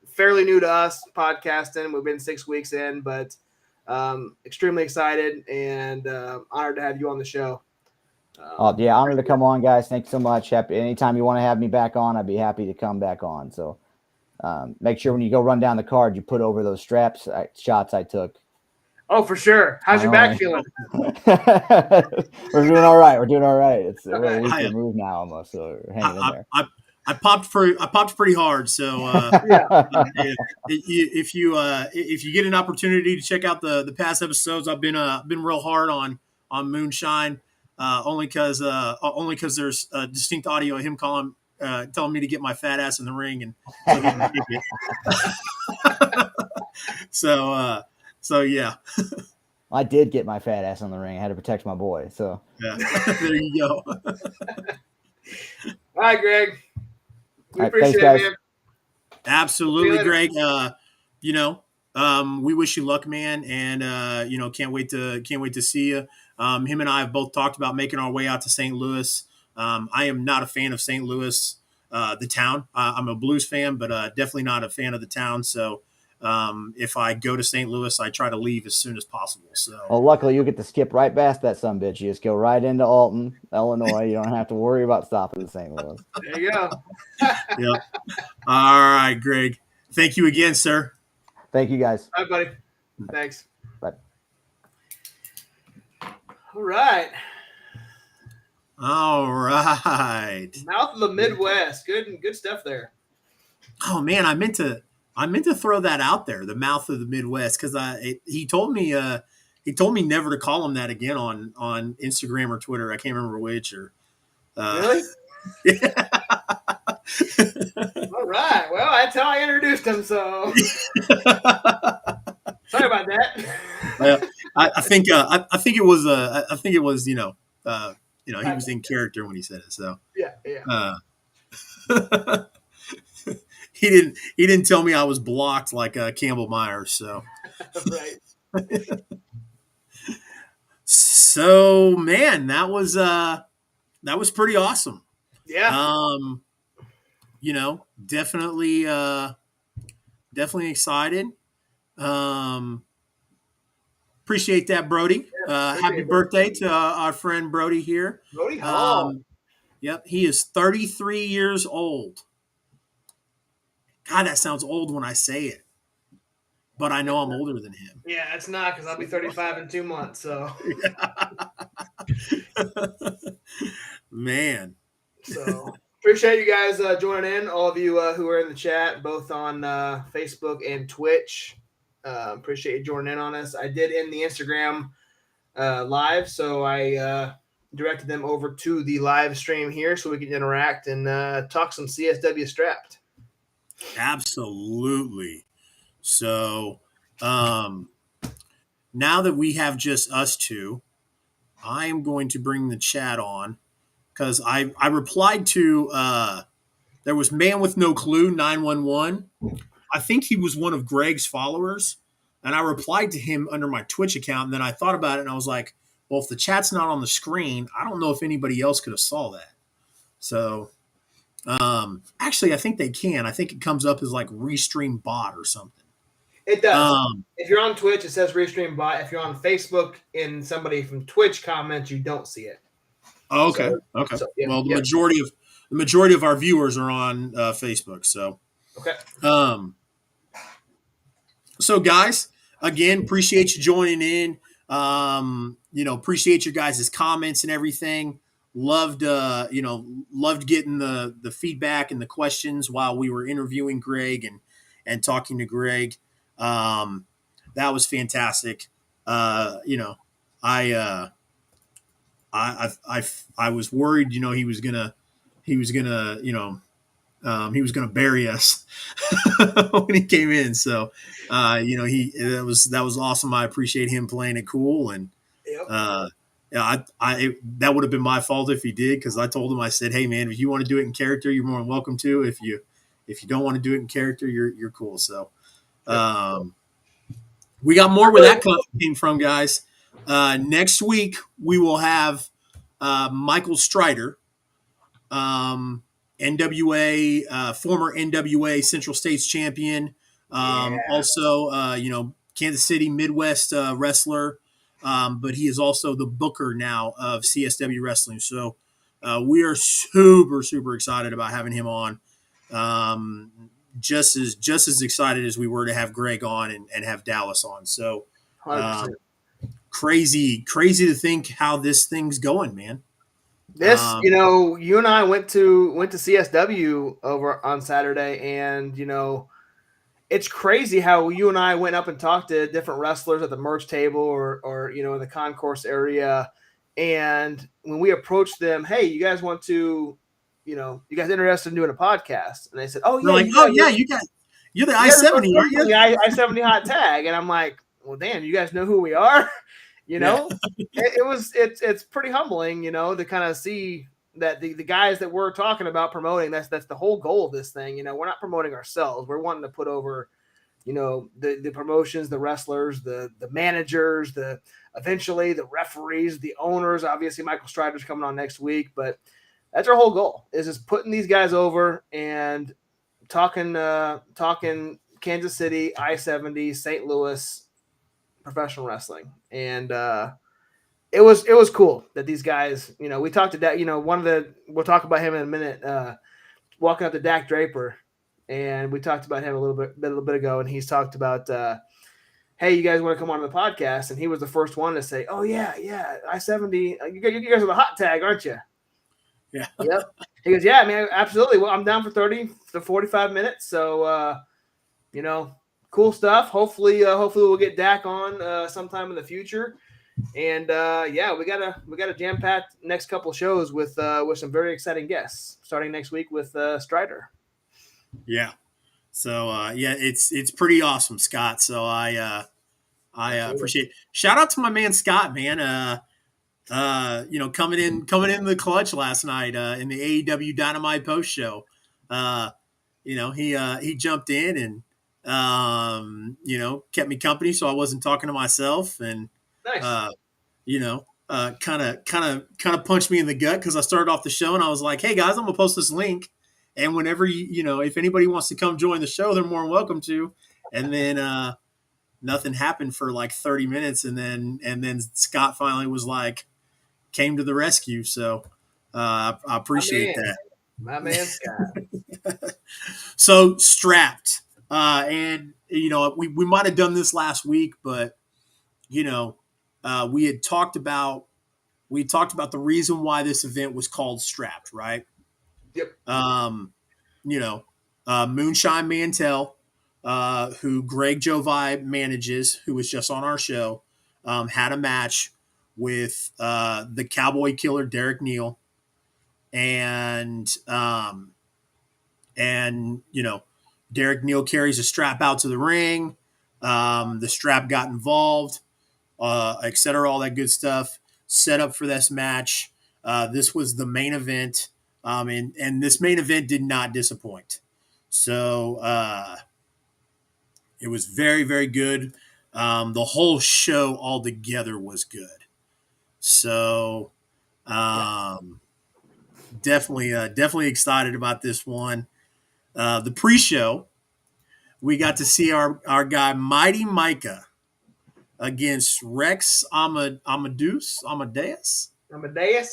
fairly new to us podcasting. We've been 6 weeks in, but extremely excited and honored to have you on the show. Honored to come on, guys. Thanks so much. Anytime you want to have me back on, I'd be happy to come back on. So make sure when you go run down the card, you put over those shots I took. Oh, for sure. How's your back feeling? We're doing all right. It's a week removed now almost, so we're hanging in there. I popped pretty hard. So if you get an opportunity to check out the past episodes, I've been real hard on Moonshine, only because there's distinct audio of him telling me to get my fat ass in the ring, and so he can keep it. So yeah. I did get my fat ass on the ring. I had to protect my boy. So yeah. There you go. All right, Greg. We appreciate it, guys. Man. Absolutely, Greg. We wish you luck, man, and can't wait to see you. Him and I have both talked about making our way out to St. Louis. I am not a fan of St. Louis, the town. I'm a Blues fan, but definitely not a fan of the town. So if I go to St. Louis, I try to leave as soon as possible. So, well, luckily you get to skip right past that sumbitch. You just go right into Alton, Illinois. You don't have to worry about stopping in St. Louis. There you go. Yep. All right, Greg. Thank you again, sir. Thank you, guys. All right, buddy. Thanks. Bye. All right. All right. Mouth of the Midwest. Good stuff there. Oh man, I meant to throw that out there. The mouth of the Midwest, because he told me never to call him that again on Instagram or Twitter. I can't remember which. Or Really? All right. Well, that's how I introduced him. So sorry about that. I think it was he was in character when he said it. So yeah. he didn't tell me I was blocked like Campbell Myers. So Right. So man, that was pretty awesome. Yeah. Definitely excited. Appreciate that, Brody. Happy birthday to our friend Brody here. Brody Hall. Yep, he is 33 years old. God, that sounds old when I say it, but I know I'm older than him. Yeah, it's not, because I'll be 35 in 2 months. So, man. So appreciate you guys joining in. All of you who are in the chat, both on Facebook and Twitch. Appreciate you joining in on us. I did end the Instagram live, so I directed them over to the live stream here so we can interact and talk some CSW Strapped. Absolutely. So now that we have just us two, I am going to bring the chat on because I replied to there was Man with No Clue 911. I think he was one of Greg's followers, and I replied to him under my Twitch account. And then I thought about it, and I was like, well, if the chat's not on the screen, I don't know if anybody else could have saw that. So actually, I think they can. I think it comes up as like Restream Bot or something. It does. If you're on Twitch, it says Restream Bot. If you're on Facebook and somebody from Twitch comments, you don't see it. Oh, okay. Okay. So, yeah, well, the majority of our viewers are on Facebook. So okay. So guys, again, appreciate you joining in. Appreciate your guys' comments and everything. Loved getting the feedback and the questions while we were interviewing Greg and talking to Greg. That was fantastic. I was worried, he was gonna bury us when he came in. So, that was awesome. I appreciate him playing it cool. And, that would have been my fault if he did. Cause I told him, I said, hey man, if you want to do it in character, you're more than welcome to. If you don't want to do it in character, you're cool. So, we got more where that came from, guys. Next week we will have, Michael Strider, NWA, former NWA Central States champion. Also, Kansas City Midwest wrestler. But he is also the booker now of CSW Wrestling. So we are super, super excited about having him on. Just as excited as we were to have Greg on and have Dallas on. So crazy to think how this thing's going, man. This, you and I went to CSW over on Saturday, and it's crazy how you and I went up and talked to different wrestlers at the merch table or in the concourse area, and when we approached them, hey, you guys want to, you guys interested in doing a podcast? And they said, oh yeah, you're the I-70, aren't you? The I-70 hot tag, and I'm like, well, damn, you guys know who we are. It's pretty humbling, to kind of see that the guys that we're talking about promoting, that's the whole goal of this thing. We're not promoting ourselves. We're wanting to put over, the promotions, the wrestlers, the managers, eventually the referees, the owners. Obviously, Michael Strider's coming on next week, but that's our whole goal, is just putting these guys over and talking Kansas City, I-70, St. Louis professional wrestling. And it was cool that these guys, we talked to that, we'll talk about him in a minute, walking up to Dak Draper, and we talked about him a little bit ago, and he's talked about, hey, you guys want to come on the podcast? And he was the first one to say, oh yeah, I-70, you guys are the hot tag, aren't you? Yeah. Yep. He goes, yeah, I mean, absolutely. Well, I'm down for 30 to 45 minutes. So, cool stuff. Hopefully we'll get Dak on sometime in the future. And we got a jam packed next couple shows with some very exciting guests starting next week with Strider. Yeah. So it's pretty awesome, Scott. So I appreciate it. Shout out to my man Scott, man. Coming in the clutch last night in the AEW Dynamite post show. He jumped in and kept me company, so I wasn't talking to myself, and Nice. kind of punched me in the gut because I started off the show and I was like, "Hey guys, I'm gonna post this link, and whenever if anybody wants to come join the show, they're more than welcome to." And then nothing happened for like 30 minutes, and then Scott finally was like, came to the rescue. So I appreciate that. My man Scott. So Strapped, and we might have done this last week, but we had talked about the reason why this event was called Strapped, right? Yep. Moonshine Mantel, who Greg Jovi manages, who was just on our show, had a match with the Cowboy Killer Derek Neal, and Derek Neal carries a strap out to the ring. The strap got involved, et cetera, all that good stuff. Set up for this match. This was the main event, and this main event did not disappoint. So it was very, very good. The whole show altogether was good. So definitely excited about this one. The pre-show, we got to see our guy Mighty Micah against Rex Amadeus. Amadeus,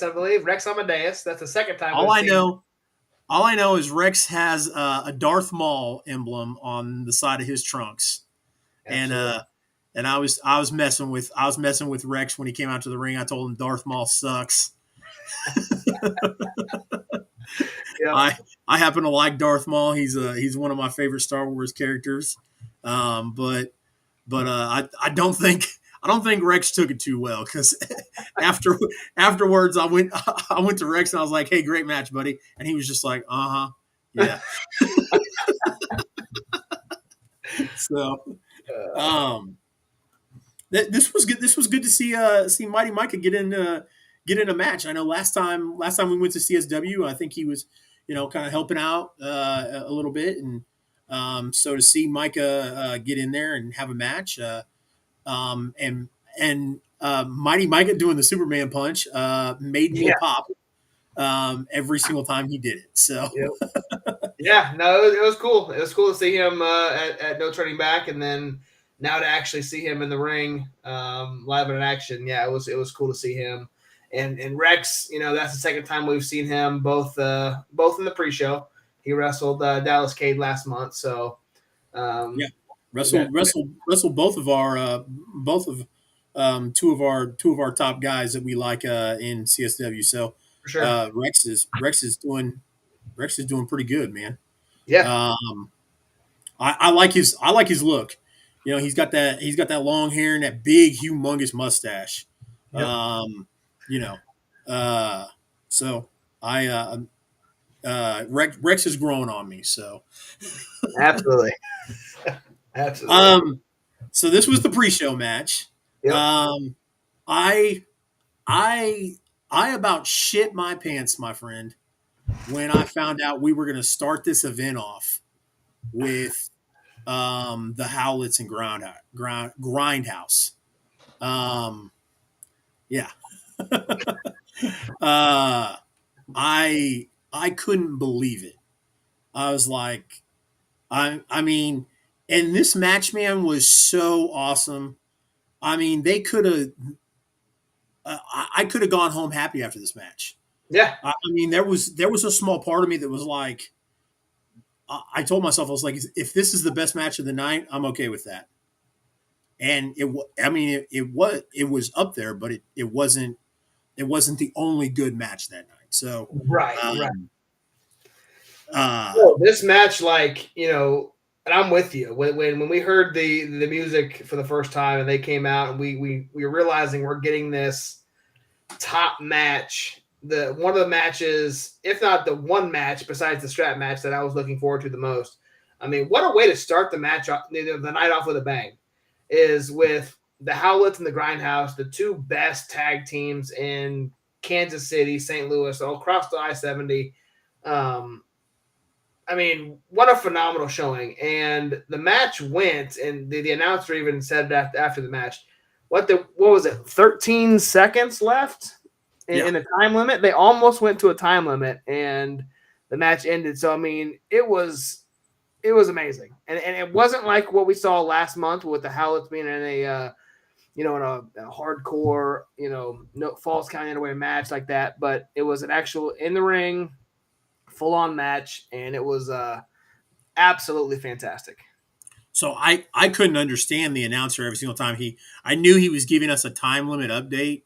I believe. Rex Amadeus. That's the second time. All I know is Rex has a Darth Maul emblem on the side of his trunks. Absolutely. And I was messing with Rex when he came out to the ring. I told him Darth Maul sucks. Yep. I happen to like Darth Maul. He's one of my favorite Star Wars characters. But I don't think Rex took it too well, because afterwards I went to Rex and I was like, "Hey, great match, buddy," and he was just like, yeah. So, this was good. This was good to see Mighty Micah get in a match. I know last time we went to CSW, I think he was kind of helping out a little bit, and so to see Micah get in there and have a match, and Mighty Micah doing the Superman punch made me pop every single time he did it. So no, it was cool. It was cool to see him at No Turning Back, and then now to actually see him in the ring live in action. Yeah, it was cool to see him. And Rex, that's the second time we've seen him, both in the pre-show. He wrestled Dallas Cade last month, so wrestled both of our two of our top guys that we like in CSW. So for sure. Rex is doing pretty good, man. Yeah. I like his look. He's got that long hair and that big, humongous mustache. Yep. So Rex is growing on me. So absolutely. Absolutely. So this was the pre-show match. Yep. I about shit my pants, my friend, when I found out we were going to start this event off with the Howlets and Grindhouse. Yeah. I couldn't believe it. I was like, I mean, and this match, man, was so awesome. I mean, they could have. I could have gone home happy after this match. Yeah. I mean, there was a small part of me that was like, I told myself, I was like, if this is the best match of the night, I'm okay with that. And it was up there, but it wasn't the only good match that night. So Right. Uh, Well, this match, and I'm with you. When we heard the music for the first time and they came out and we were realizing we're getting this top match, one of the matches, if not the one match besides the strap match that I was looking forward to the most. I mean, what a way to start the match off, the night off with a bang, is with the Howlets and the Grindhouse, the two best tag teams in Kansas City, St. Louis, all across the I-70. I mean, what a phenomenal showing. And the match went, and the announcer even said that after the match, what was it, 13 seconds left in a time limit? They almost went to a time limit, and the match ended. So, I mean, it was amazing. And it wasn't like what we saw last month with the Howlets being in a hardcore, no false count anyway match like that. But it was an actual in the ring, full on match, and it was absolutely fantastic. So I couldn't understand the announcer every single time. I knew he was giving us a time limit update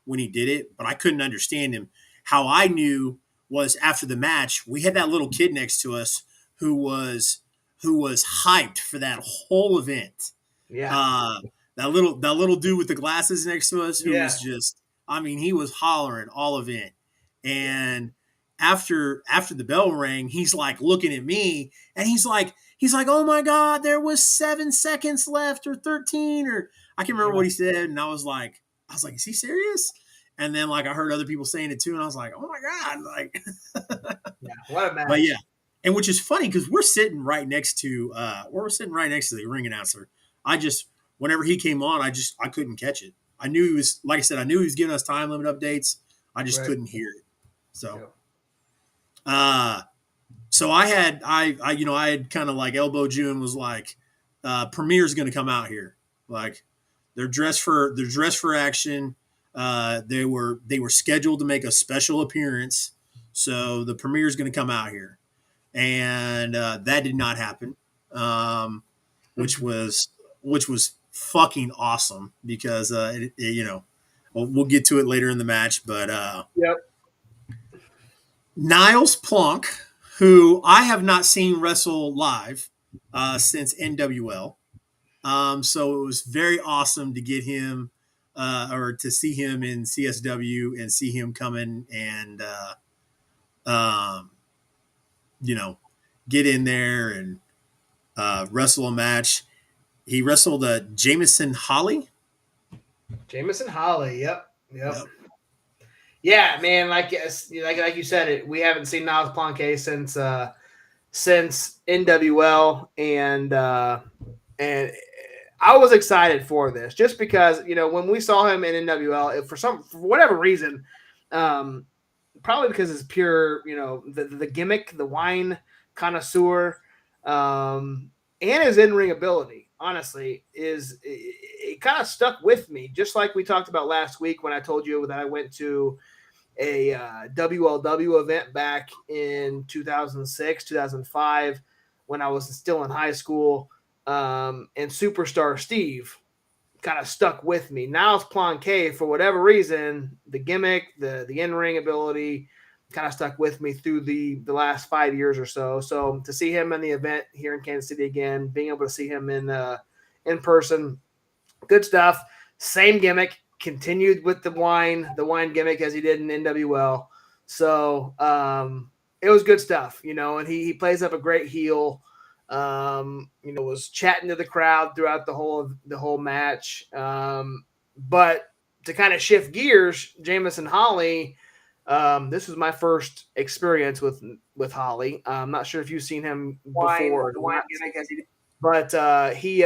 when he did it, but I couldn't understand him. How I knew was after the match, we had that little kid next to us who was hyped for that whole event. Yeah. That little dude with the glasses next to us who was just, I mean, he was hollering all event. And after the bell rang, he's like looking at me and he's like, oh my God, there was 7 seconds left or 13, or I can't remember what he said. And I was like, is he serious? And then like I heard other people saying it too, and I was like, oh my God, like what a match. But yeah. And which is funny because we're sitting right next to the ring announcer. Whenever he came on, I couldn't catch it. I knew he was, like I said, I knew he was giving us time limit updates. I just couldn't hear it. So so I had kind of like elbowed you and was like, Premier's going to come out here. Like they're dressed for action. They were scheduled to make a special appearance. So the Premier's going to come out here. And that did not happen. Which was fucking awesome because we'll get to it later in the match, but Niles Plunk, who I have not seen wrestle live since NWL. So it was very awesome to get him or to see him in CSW and see him coming and get in there and wrestle a match. He wrestled Jameson Holly. Yep. Yeah, man. Like you said, we haven't seen Niles Planquet since NWL, and I was excited for this just because when we saw him in NWL, for whatever reason, probably because it's pure the gimmick, the wine connoisseur, and his in-ring ability. Honestly, it kind of stuck with me, just like we talked about last week when I told you that I went to a WLW event back in 2006, 2005, when I was still in high school, and Superstar Steve kind of stuck with me. Niles Planquet, for whatever reason, the gimmick, the in-ring ability, kind of stuck with me through the last 5 years or so. So to see him in the event here in Kansas City again, being able to see him in person, good stuff. Same gimmick, continued with the wine gimmick as he did in NWL. So it was good stuff, and he plays up a great heel. Was chatting to the crowd throughout the whole match. But to kind of shift gears, Jameson Holly. This was my first experience with Holly. I'm not sure if you've seen him before, but he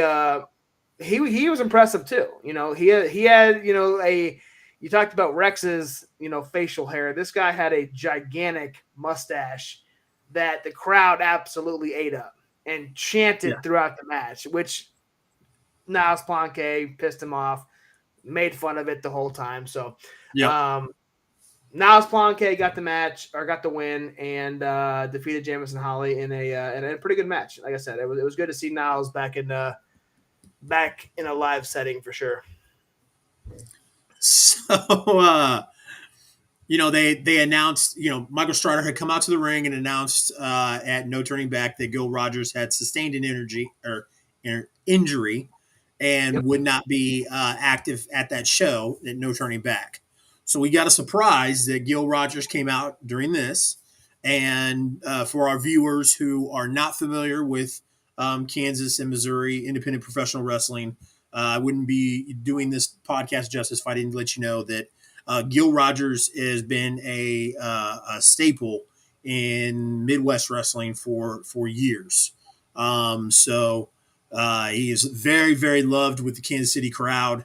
was impressive too. He had you talked about Rex's facial hair. This guy had a gigantic mustache that the crowd absolutely ate up and chanted throughout the match, which Niles Planquet pissed him off, made fun of it the whole time. So Niles Planquet got the win and defeated Jameson Holly in a pretty good match. Like I said, it was good to see Niles back in a live setting for sure. So they announced, Michael Strider had come out to the ring and announced at No Turning Back that Gil Rogers had sustained an injury and would not be active at that show at No Turning Back. So we got a surprise that Gil Rogers came out during this. And for our viewers who are not familiar with Kansas and Missouri independent professional wrestling, I wouldn't be doing this podcast justice if I didn't let you know that Gil Rogers has been a staple in Midwest wrestling for years. So he is very, very loved with the Kansas City crowd.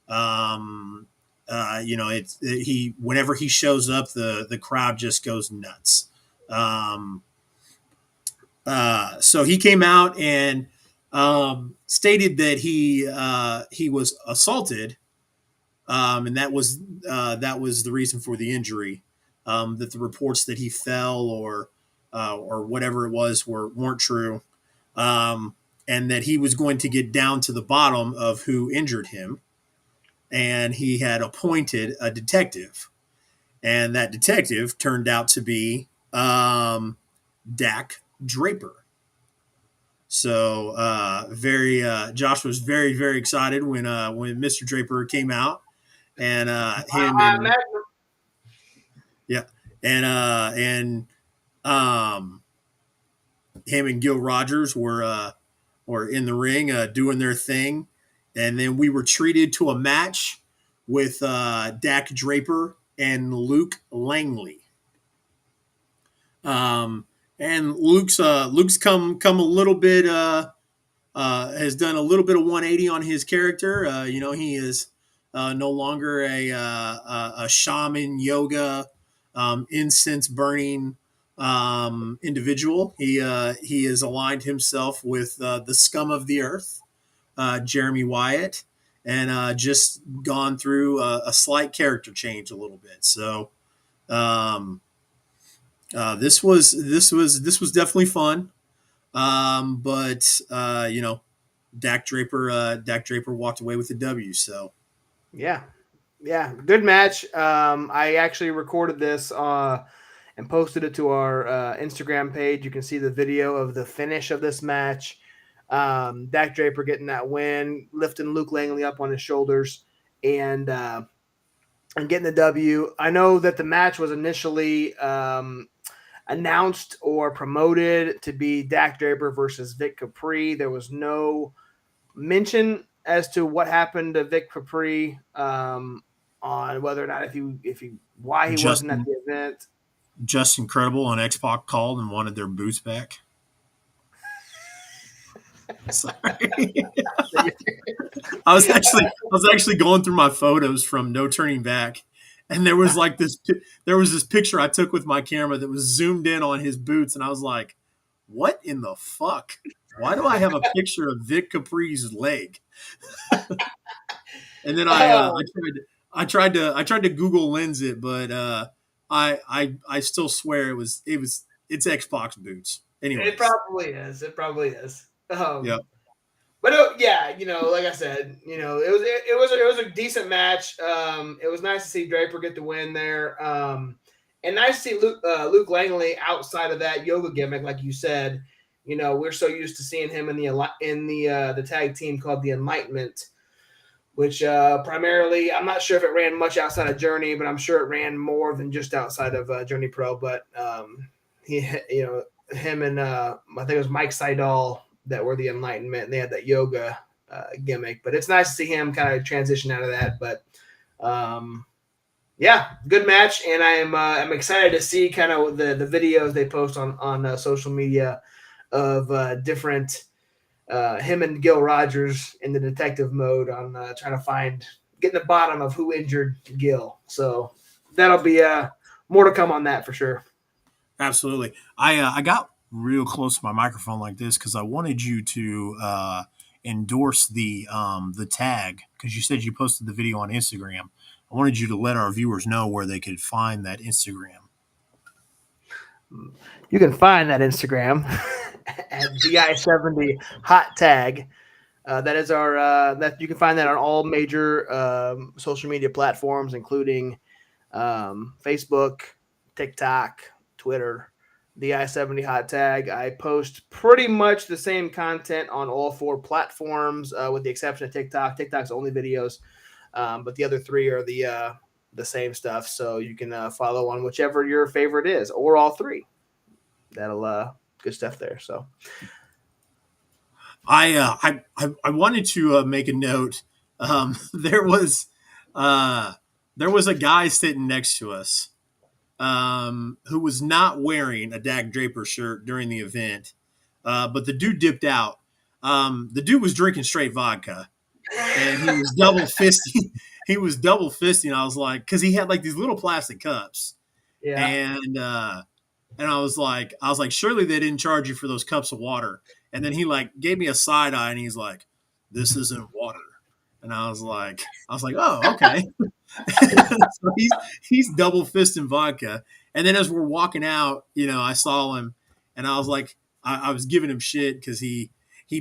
Whenever he shows up, the crowd just goes nuts. So he came out and stated that he was assaulted. And that was the reason for the injury. That the reports that he fell or whatever it was weren't true, and that he was going to get down to the bottom of who injured him, and he had appointed a detective, and that detective turned out to be Dak Draper. So Josh was very, very excited when Mr. Draper came out. And him and him and Gil Rogers were in the ring doing their thing, and then we were treated to a match with Dak Draper and Luke Langley. And Luke's come a little bit has done a little bit of 180 on his character. He is no longer a shaman yoga, incense burning individual. He has aligned himself with the scum of the earth, Jeremy Wyatt, and just gone through a slight character change a little bit. So this was definitely fun. But Dak Draper walked away with the W. So yeah, good match. I actually recorded this and posted it to our Instagram page. You can see the video of the finish of this match. Dak Draper getting that win, lifting Luke Langley up on his shoulders, and getting the W. I know that the match was initially announced or promoted to be Dak Draper versus Vic Capri. There was no mention as to what happened to Vic Capri on whether or not why he wasn't at the event. Just Incredible and X-Pac called and wanted their boots back. Sorry. I was actually going through my photos from No Turning Back, and there was this picture I took with my camera that was zoomed in on his boots, and I was like, "What in the fuck? Why do I have a picture of Vic Capri's leg?" And then I tried to Google Lens it, but I still swear it's Xbox boots. Anyway, it probably is. Yeah. But like I said, it was a decent match. It was nice to see Draper get the win there, and nice to see Luke Langley outside of that yoga gimmick, like you said. We're so used to seeing him in the tag team called the Enlightenment, which primarily, I'm not sure if it ran much outside of Journey, but I'm sure it ran more than just outside of Journey Pro. But him and I think it was Mike Seidel that were the Enlightenment, and they had that yoga gimmick. But it's nice to see him kind of transition out of that. But good match, and I'm excited to see kind of the videos they post on social media of different him and Gil Rogers in the detective mode on trying to get the bottom of who injured Gil. So that'll be more to come on that for sure. Absolutely. I got real close to my microphone like this because I wanted you to endorse the tag, because you said you posted the video on Instagram. I wanted you to let our viewers know where they could find that Instagram. You can find that Instagram at the I-70 hot tag. That is our that you can find that on all major social media platforms, including Facebook, TikTok, Twitter, the I-70 hot tag. I post pretty much the same content on all 4 platforms, with the exception of TikTok. TikTok's only videos, but the other 3 are the same stuff. So you can follow on whichever your favorite is, or all 3. That'll good stuff there. So I wanted to make a note. There was a guy sitting next to us who was not wearing a Dak Draper shirt during the event, but the dude dipped out. The dude was drinking straight vodka, and he was double fisting. He was double fisting. I was like, because he had like these little plastic cups, yeah. And I was like, surely they didn't charge you for those cups of water. And then he like gave me a side eye, and he's like, "This isn't water." And I was like, "Oh, okay." So he's double fisting vodka. And then as we're walking out, I saw him, and I was like, I was giving him shit because he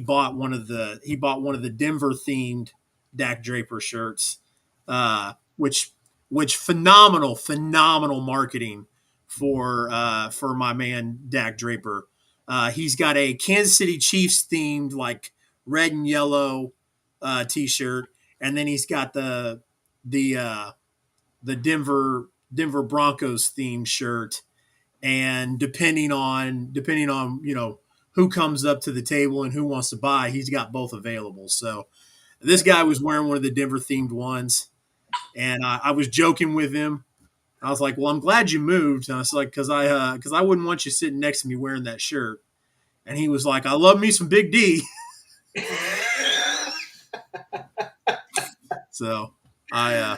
bought one of the Denver themed Dak Draper shirts, which phenomenal marketing for my man Dak Draper. He's got a Kansas City Chiefs themed like red and yellow t-shirt, and then he's got the Denver Broncos themed shirt. And depending on who comes up to the table and who wants to buy, he's got both available. So this guy was wearing one of the Denver themed ones, and I was joking with him. I was like, "Well, I'm glad you moved." And I was like, "Because I wouldn't want you sitting next to me wearing that shirt." And he was like, "I love me some Big D." So I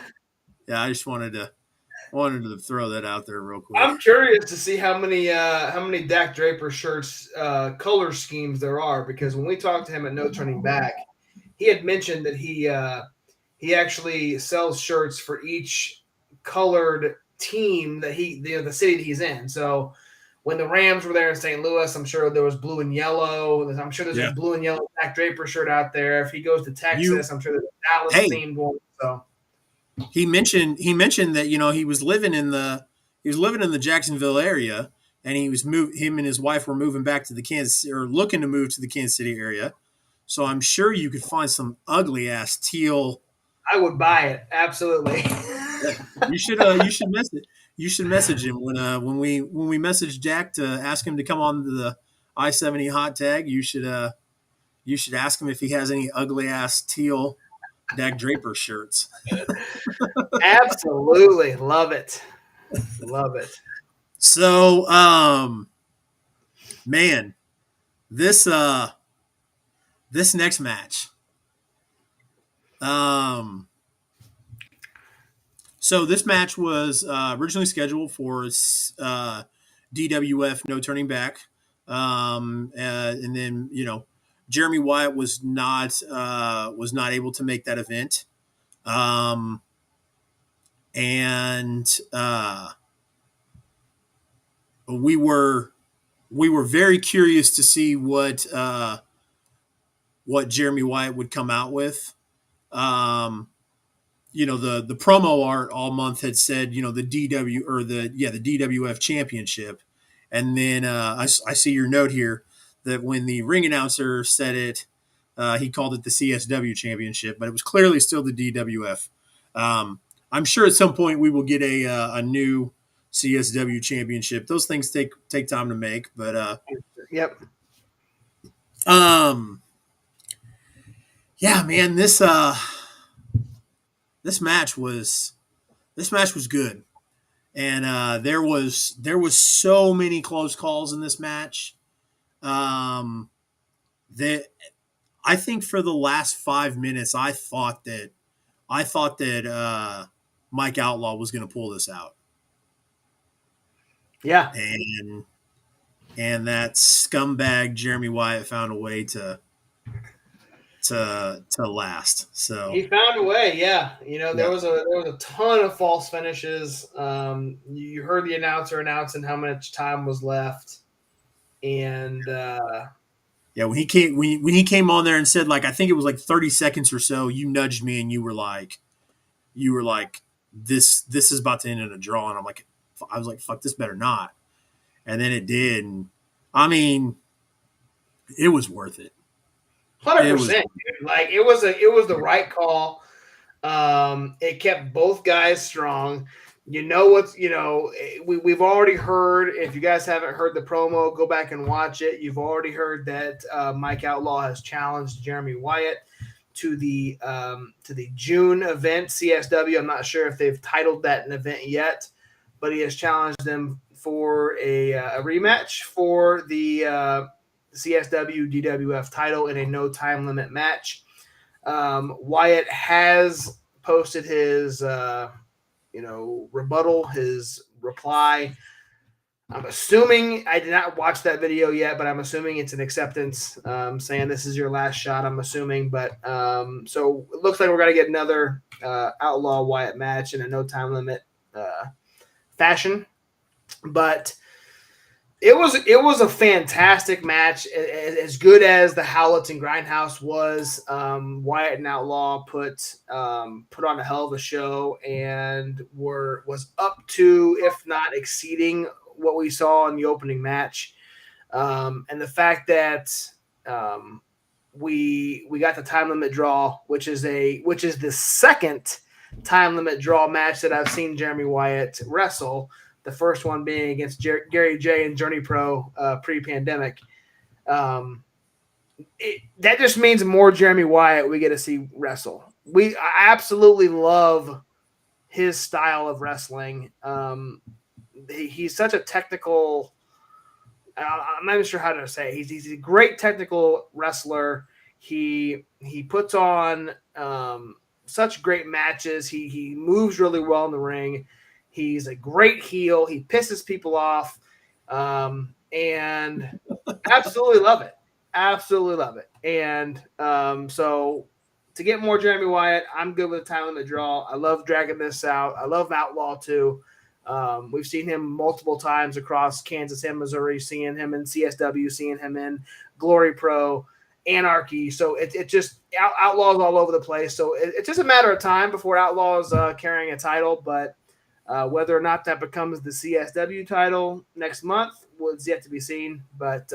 just wanted to throw that out there real quick. I'm curious to see how many Dak Draper shirts color schemes there are, because when we talked to him at No Turning Back, he had mentioned that he actually sells shirts for each colored team that the city that he's in. So when the Rams were there in St. Louis, I'm sure there was blue and yellow. I'm sure there's a blue and yellow Dak Draper shirt out there. If he goes to Texas, I'm sure there's a Dallas themed one. So he mentioned that he was living in the Jacksonville area, and him and his wife were moving back to looking to move to the Kansas City area. So I'm sure you could find some ugly ass teal. I would buy it, absolutely. You should message him when we message Jack to ask him to come on the I-70 hot tag. You should ask him if he has any ugly ass teal Dak Draper shirts. Absolutely, love it. So, man, this next match. So this match was originally scheduled for DWF No Turning Back, and then Jeremy Wyatt was not able to make that event, and we were very curious to see what Jeremy Wyatt would come out with. The promo art all month had said, the DWF championship. And then I see your note here that when the ring announcer said it, he called it the CSW championship, but it was clearly still the DWF. I'm sure at some point we will get a new CSW championship. Those things take time to make, but yep. Yeah, man, this match was good, and there was so many close calls in this match. That I think for the last 5 minutes, I thought that Mike Outlaw was going to pull this out. Yeah, and that scumbag Jeremy Wyatt found a way to last. So he found a way. Yeah, there was a ton of false finishes. You heard the announcer announcing how much time was left, and when he came on there and said, like, I think it was like 30 seconds or so, you nudged me and you were like, this is about to end in a draw, and I was like, fuck, this better not. And then it did, and I mean, it was worth it. 100%. Like it was the right call. It kept both guys strong. We've already heard. If you guys haven't heard the promo, go back and watch it. You've already heard that Mike Outlaw has challenged Jeremy Wyatt to the June event, CSW. I'm not sure if they've titled that an event yet, but he has challenged them for a rematch for the CSW DWF title in a no time limit match. Wyatt has posted his rebuttal, his reply. I'm assuming, I did not watch that video yet, but I'm assuming it's an acceptance, saying this is your last shot, I'm assuming. But so it looks like we're going to get another Outlaw Wyatt match in a no time limit fashion. But it was a fantastic match, as good as the Howlets and Grindhouse was. Wyatt and Outlaw put on a hell of a show and was up to, if not exceeding, what we saw in the opening match. And the fact that we got the time limit draw, which is the second time limit draw match that I've seen Jeremy Wyatt wrestle. The first one being against Gary J and Journey Pro pre-pandemic. That just means more Jeremy Wyatt we get to see wrestle. I absolutely love his style of wrestling. He's such a technical. I'm not even sure how to say it. He's a great technical wrestler. He puts on such great matches. He moves really well in the ring. He's a great heel. He pisses people off, and absolutely love it. Absolutely love it. And so to get more Jeremy Wyatt, I'm good with the time limit draw. I love dragging this out. I love Outlaw too. We've seen him multiple times across Kansas and Missouri, seeing him in CSW, seeing him in Glory Pro, Anarchy. So it just Outlaw's all over the place. So it's just a matter of time before Outlaw's carrying a title, but whether or not that becomes the CSW title next month was yet to be seen. But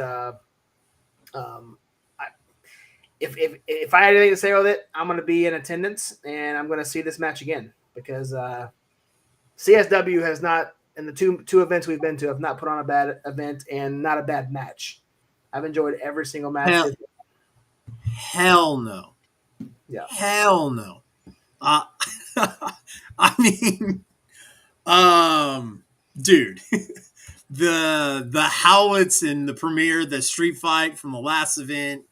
if I had anything to say with it, I'm going to be in attendance and I'm going to see this match again, because CSW has not, in the two events we've been to, have not put on a bad event and not a bad match. I've enjoyed every single match. Hell no. Yeah. Hell no. I mean, dude, the Howlets in the premiere, the street fight from the last event,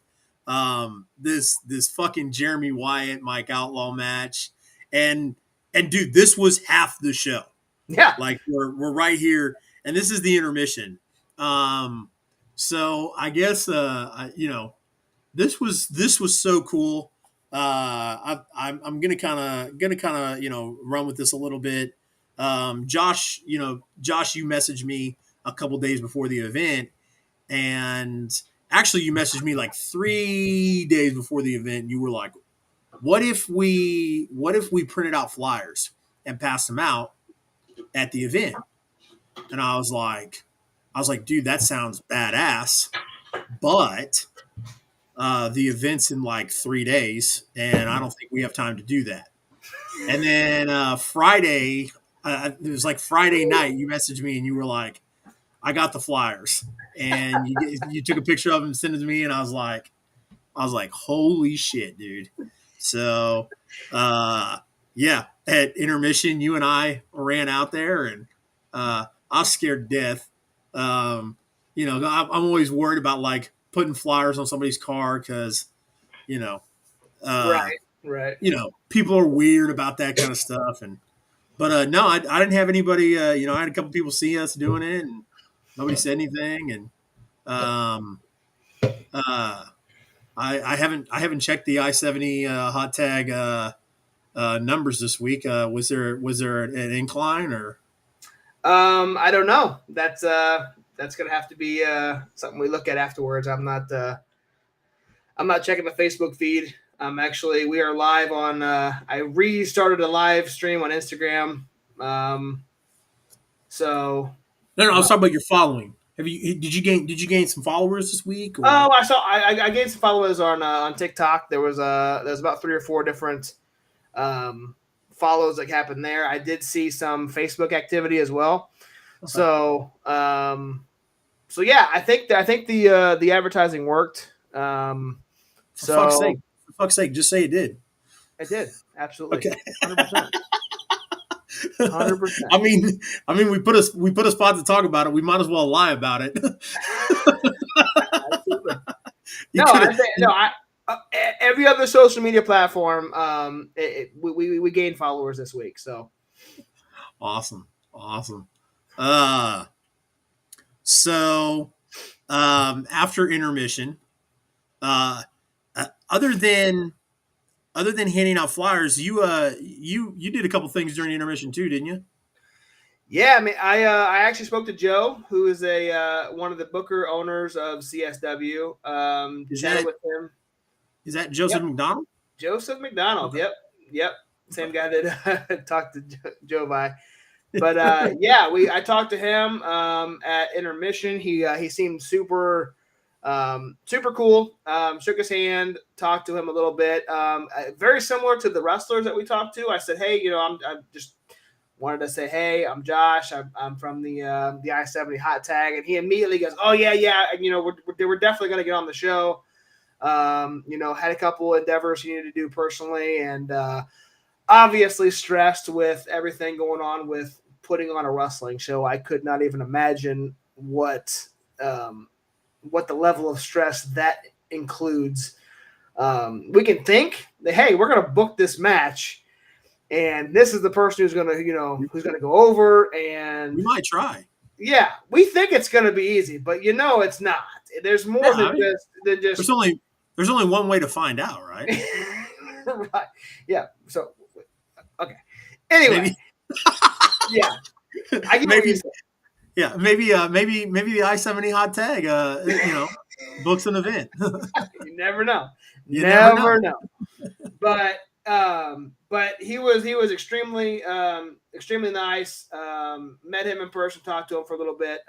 this fucking Jeremy Wyatt Mike Outlaw match, and dude, this was half the show. Yeah, like we're right here, and this is the intermission. So I guess this was so cool. I'm gonna kind of run with this a little bit. Josh, you messaged me a couple days before the event, and actually you messaged me like 3 days before the event, and you were like, what if we printed out flyers and passed them out at the event? And I was like, dude, that sounds badass, but the event's in like 3 days, and I don't think we have time to do that. And then Friday, it was like Friday night, you messaged me and you were like, I got the flyers, and you took a picture of them and sent it to me, and I was like, holy shit, dude. So yeah, at intermission, you and I ran out there, and I was scared to death. I'm always worried about like putting flyers on somebody's car because, right. People are weird about that kind of stuff. But no, I didn't have anybody. I had a couple people see us doing it, and nobody said anything. And I haven't checked the I-70 hot tag numbers this week. Was there an incline or? I don't know. That's gonna have to be something we look at afterwards. I'm not checking the Facebook feed We are live on. I restarted a live stream on Instagram. So. No, I was talking about your following. Did you gain some followers this week? Or? Oh, I gained some followers on TikTok. There's about 3 or 4 different follows that happened there. I did see some Facebook activity as well. Okay. So yeah, I think the advertising worked. For fuck's sake, just say it did. It did, absolutely. Okay. 100%. 100%. I mean, we put a spot to talk about it. We might as well lie about it. Every other social media platform, we gained followers this week. So awesome. So after intermission, other than handing out flyers, you did a couple things during the intermission too, didn't you? Yeah, I mean, I actually spoke to Joe, who is one of the booker owners of CSW. Chatted with him. Is that Joseph McDonald? Joseph McDonald. Okay. Yep. Same guy that talked to Joe by. But I talked to him at intermission. He seemed super cool. Shook his hand, talked to him a little bit. Very similar to the wrestlers that we talked to. I said, hey, I'm just wanted to say, hey, I'm Josh. I'm from the I-70 hot tag, and he immediately goes, oh yeah. We're definitely going to get on the show. Had a couple endeavors he needed to do personally, and obviously stressed with everything going on with putting on a wrestling show. I could not even imagine what the level of stress that includes. We can think that, hey, we're going to book this match, and this is the person who's going to go over, and we might try. Yeah, we think it's going to be easy, but it's not. There's more than just. There's only one way to find out, right? Right. Yeah. So, okay. Anyway. Yeah. I get maybe. Yeah, maybe the I-70 hot tag, books an event. You never know. You never know. But he was extremely nice. Met him in person, talked to him for a little bit.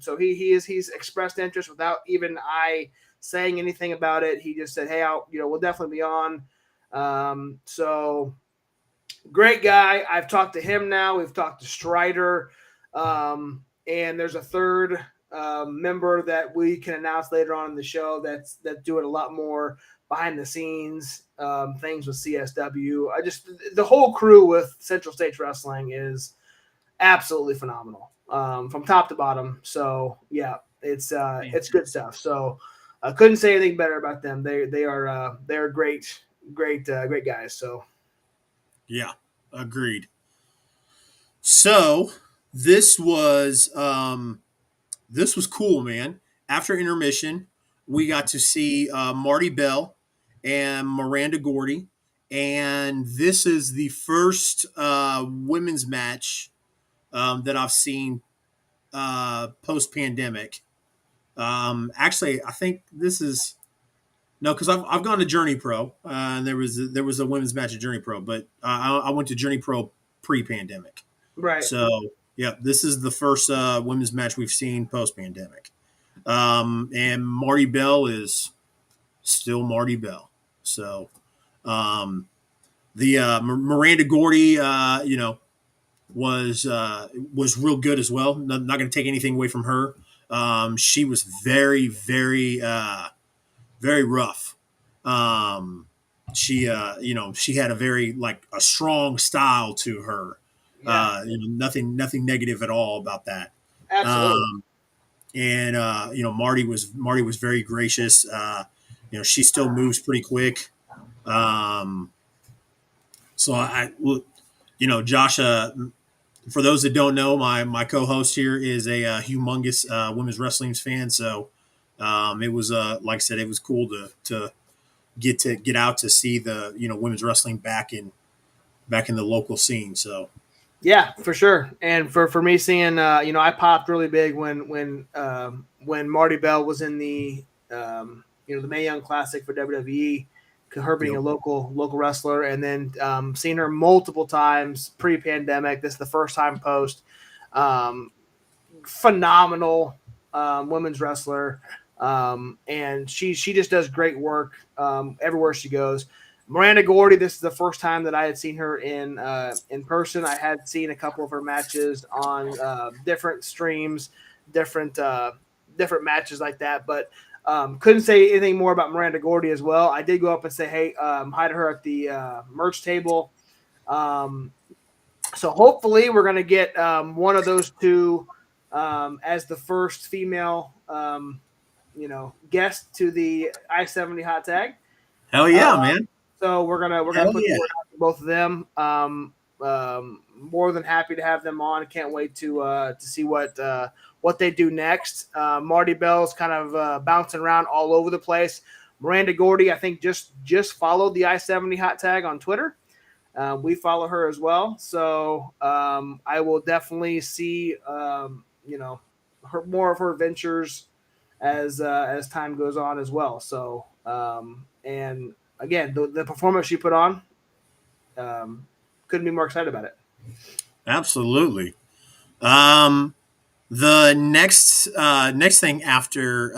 So he's expressed interest without even I saying anything about it. He just said, hey, we'll definitely be on. So great guy. I've talked to him now. We've talked to Strider. And there's a third member that we can announce later on in the show that's doing a lot more behind the scenes things with CSW. The whole crew with Central States Wrestling is absolutely phenomenal from top to bottom. So yeah, it's good stuff. So I couldn't say anything better about them. They're great guys. So yeah, agreed. So this was cool, man. After intermission, we got to see Marty Bell and Miranda Gordy, and this is the first women's match that I've seen post-pandemic. Actually, I think this is because I've gone to Journey Pro, and there was a women's match at Journey Pro, but I went to Journey Pro pre-pandemic. Right. So yeah, this is the first women's match we've seen post-pandemic, and Marty Bell is still Marty Bell. So the Miranda Gordy, was real good as well. Not going to take anything away from her. She was very, very, very rough. She had a very a strong style to her. Yeah. Nothing negative at all about that. Absolutely. And Marty was very gracious. She still moves pretty quick. So Josh, for those that don't know, my co-host here is a humongous women's wrestling fan. So it was like I said, it was cool to get out to see the women's wrestling back in the local scene. So yeah, for sure. And for me seeing I popped really big when Marty Bell was in the the Mae Young Classic for WWE. her being a local wrestler, and then seen her multiple times pre-pandemic. This is the first time post. Phenomenal women's wrestler, and she just does great work everywhere she goes. Miranda Gordy, this is the first time that I had seen her in person. I had seen a couple of her matches on different streams, different matches like that, but couldn't say anything more about Miranda Gordy as well. I did go up and say, hey, hi to her at the merch table. So hopefully we're going to get one of those two as the first female, guest to the I-70 hot tag. Hell yeah, man. So we're gonna put both of them. More than happy to have them on. Can't wait to see what they do next. Marty Bell's kind of bouncing around all over the place. Miranda Gordy, I think just followed the I-70 hot tag on Twitter. We follow her as well, so I will definitely see her more of her ventures as time goes on as well. So and again, the performance she put on, couldn't be more excited about it. Absolutely. The next thing after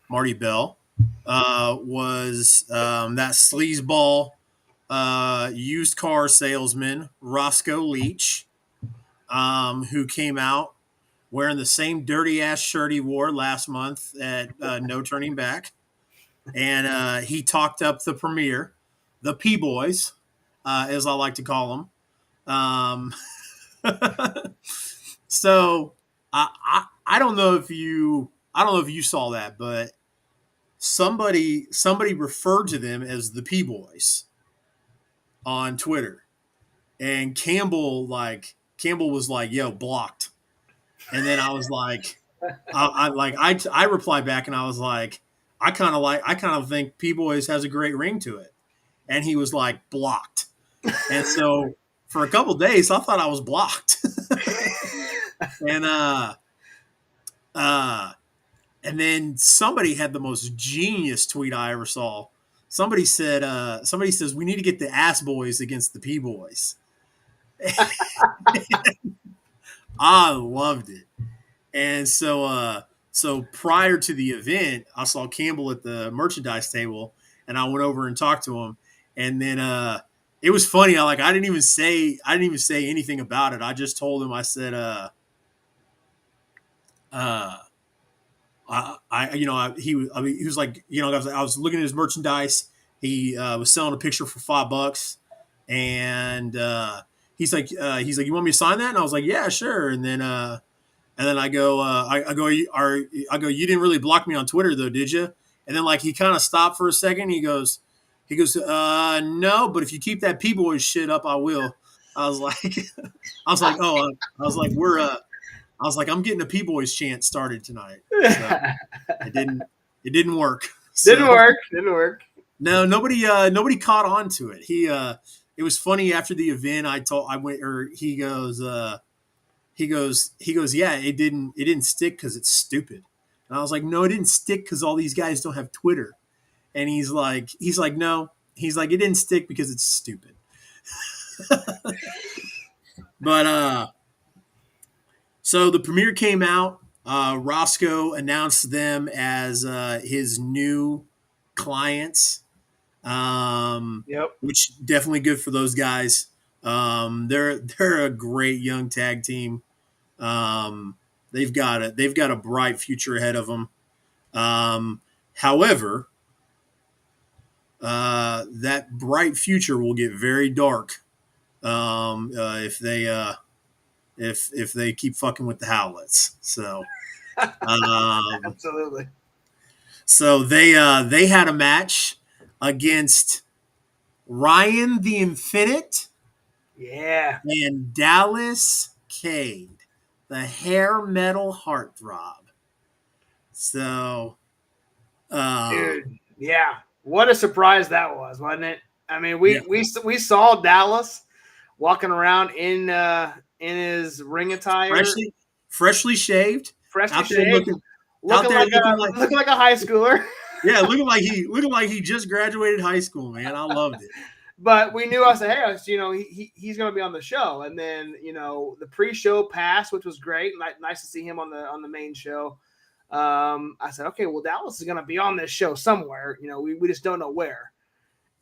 Marty Bell was that sleazeball used car salesman Roscoe Leach, who came out wearing the same dirty ass shirt he wore last month at No Turning Back. And he talked up the premiere, the P-Boys, as I like to call them. So I don't know if you saw that, but somebody referred to them as the P-Boys on Twitter, and Campbell was like, "Yo, blocked," and then I was like, I replied back and I was like, I kind of think P-Boys has a great ring to it. And he was like, blocked. And so for a couple days, I thought I was blocked. And then somebody had the most genius tweet I ever saw. Somebody says, we need to get the Ass Boys against the P-Boys. I loved it. And so prior to the event, I saw Campbell at the merchandise table, and I went over and talked to him. And then it was funny. I didn't even say anything about it. I just told him, I said, he was like, I was looking at his merchandise. He was selling a picture for $5, and he's like, you want me to sign that? And I was like, yeah, sure. And then I go, you didn't really block me on Twitter though, did you? And then he kind of stopped for a second. He goes, no, but if you keep that P-Boys shit up, I will. I was like, I'm getting a P-Boys chant started tonight. So it didn't work. Didn't work. No, nobody caught on to it. It was funny after the event. He goes, yeah, it didn't stick because it's stupid. And I was like, no, it didn't stick because all these guys don't have Twitter. And he's like, no, it didn't stick because it's stupid. But so the premiere came out. Roscoe announced them as his new clients. Yep. Which definitely good for those guys. They're a great young tag team. They've got a bright future ahead of them. However, that bright future will get very dark if they keep fucking with the Howlets. So, absolutely. So they had a match against Ryan the Infinite, and Dallas Cade, the hair metal heartthrob. So, dude, yeah, what a surprise that was, wasn't it? I mean, we saw Dallas walking around in his ring attire, freshly shaved, looking like a high schooler. Yeah, looking like he just graduated high school, man. I loved it. But we knew, I said, hey, he's going to be on the show. And then, the pre-show passed, which was great. Nice to see him on the main show. I said, okay, well, Dallas is going to be on this show somewhere. We just don't know where.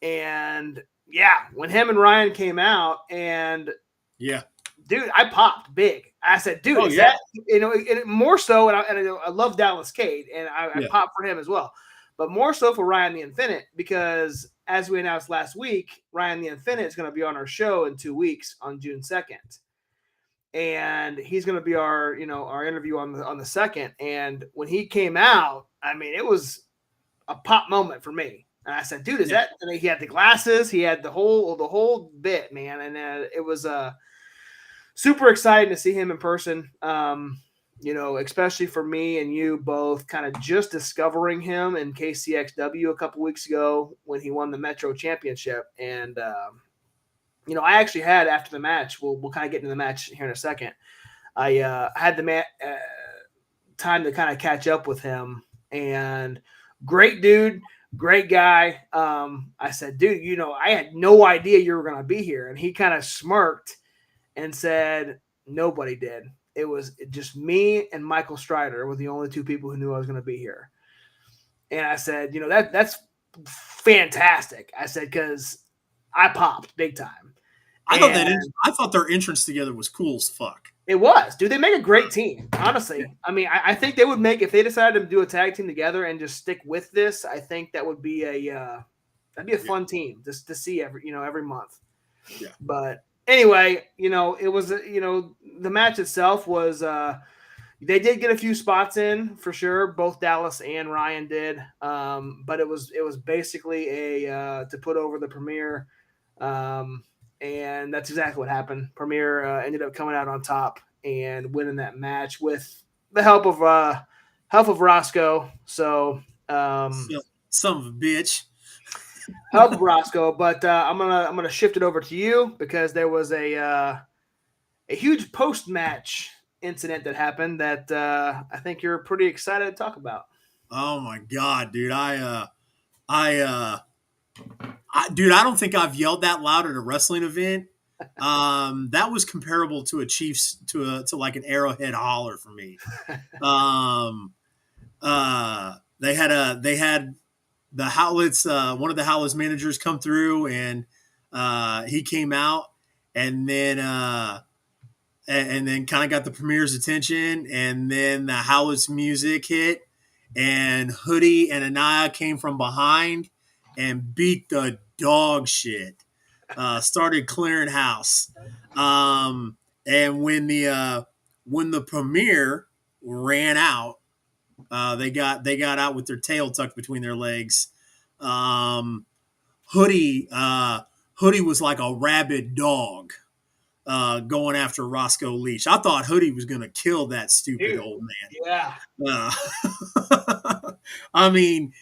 And yeah, when him and Ryan came out, and yeah, dude, I popped big. I said, dude, that, more so, and I love Dallas Cade, and I popped for him as well, but more so for Ryan the Infinite, because as we announced last week, Ryan the Infinite is going to be on our show in 2 weeks on June 2nd. And he's going to be our interview on the 2nd. And when he came out, I mean, it was a pop moment for me. And I said, dude, is that, and he had the glasses, he had the whole bit, man. And it was super exciting to see him in person. Especially for me and you both kind of just discovering him in KCXW a couple weeks ago when he won the Metro Championship. And, I actually had, after the match, we'll kind of get into the match here in a second. I had the time to kind of catch up with him, and great dude, great guy. I said, dude, I had no idea you were going to be here. And he kind of smirked and said, nobody did. It was just me and Michael Strider were the only two people who knew I was going to be here. And I said, that's fantastic. I said, because I popped big time. I thought their entrance together was cool as fuck. It was, dude. They make a great team, honestly. I mean, I think they would make, if they decided to do a tag team together and just stick with this, I think that would be that'd be a fun team just to see every month. Yeah. But anyway, it was, the match itself was, they did get a few spots in for sure. Both Dallas and Ryan did. But it was basically to put over the Premier. And that's exactly what happened. Premier ended up coming out on top and winning that match with the help of Roscoe. So, son of a bitch. Help of Roscoe. But I'm gonna shift it over to you, because there was a huge post-match incident that happened that I think you're pretty excited to talk about. Oh my God, dude! Dude, I don't think I've yelled that loud at a wrestling event. That was comparable to a Chiefs to like an Arrowhead holler for me. They had the Howlett's one of the Howlett's managers come through, and he came out, and then kind of got the Premier's attention, and then the Howlett's music hit, and Hoodie and Anaya came from behind and beat the dog shit. Started clearing house. And when the Premier ran out, they got out with their tail tucked between their legs. Hoodie was like a rabid dog going after Roscoe Leach. I thought Hoodie was going to kill that stupid old man. Yeah. I mean,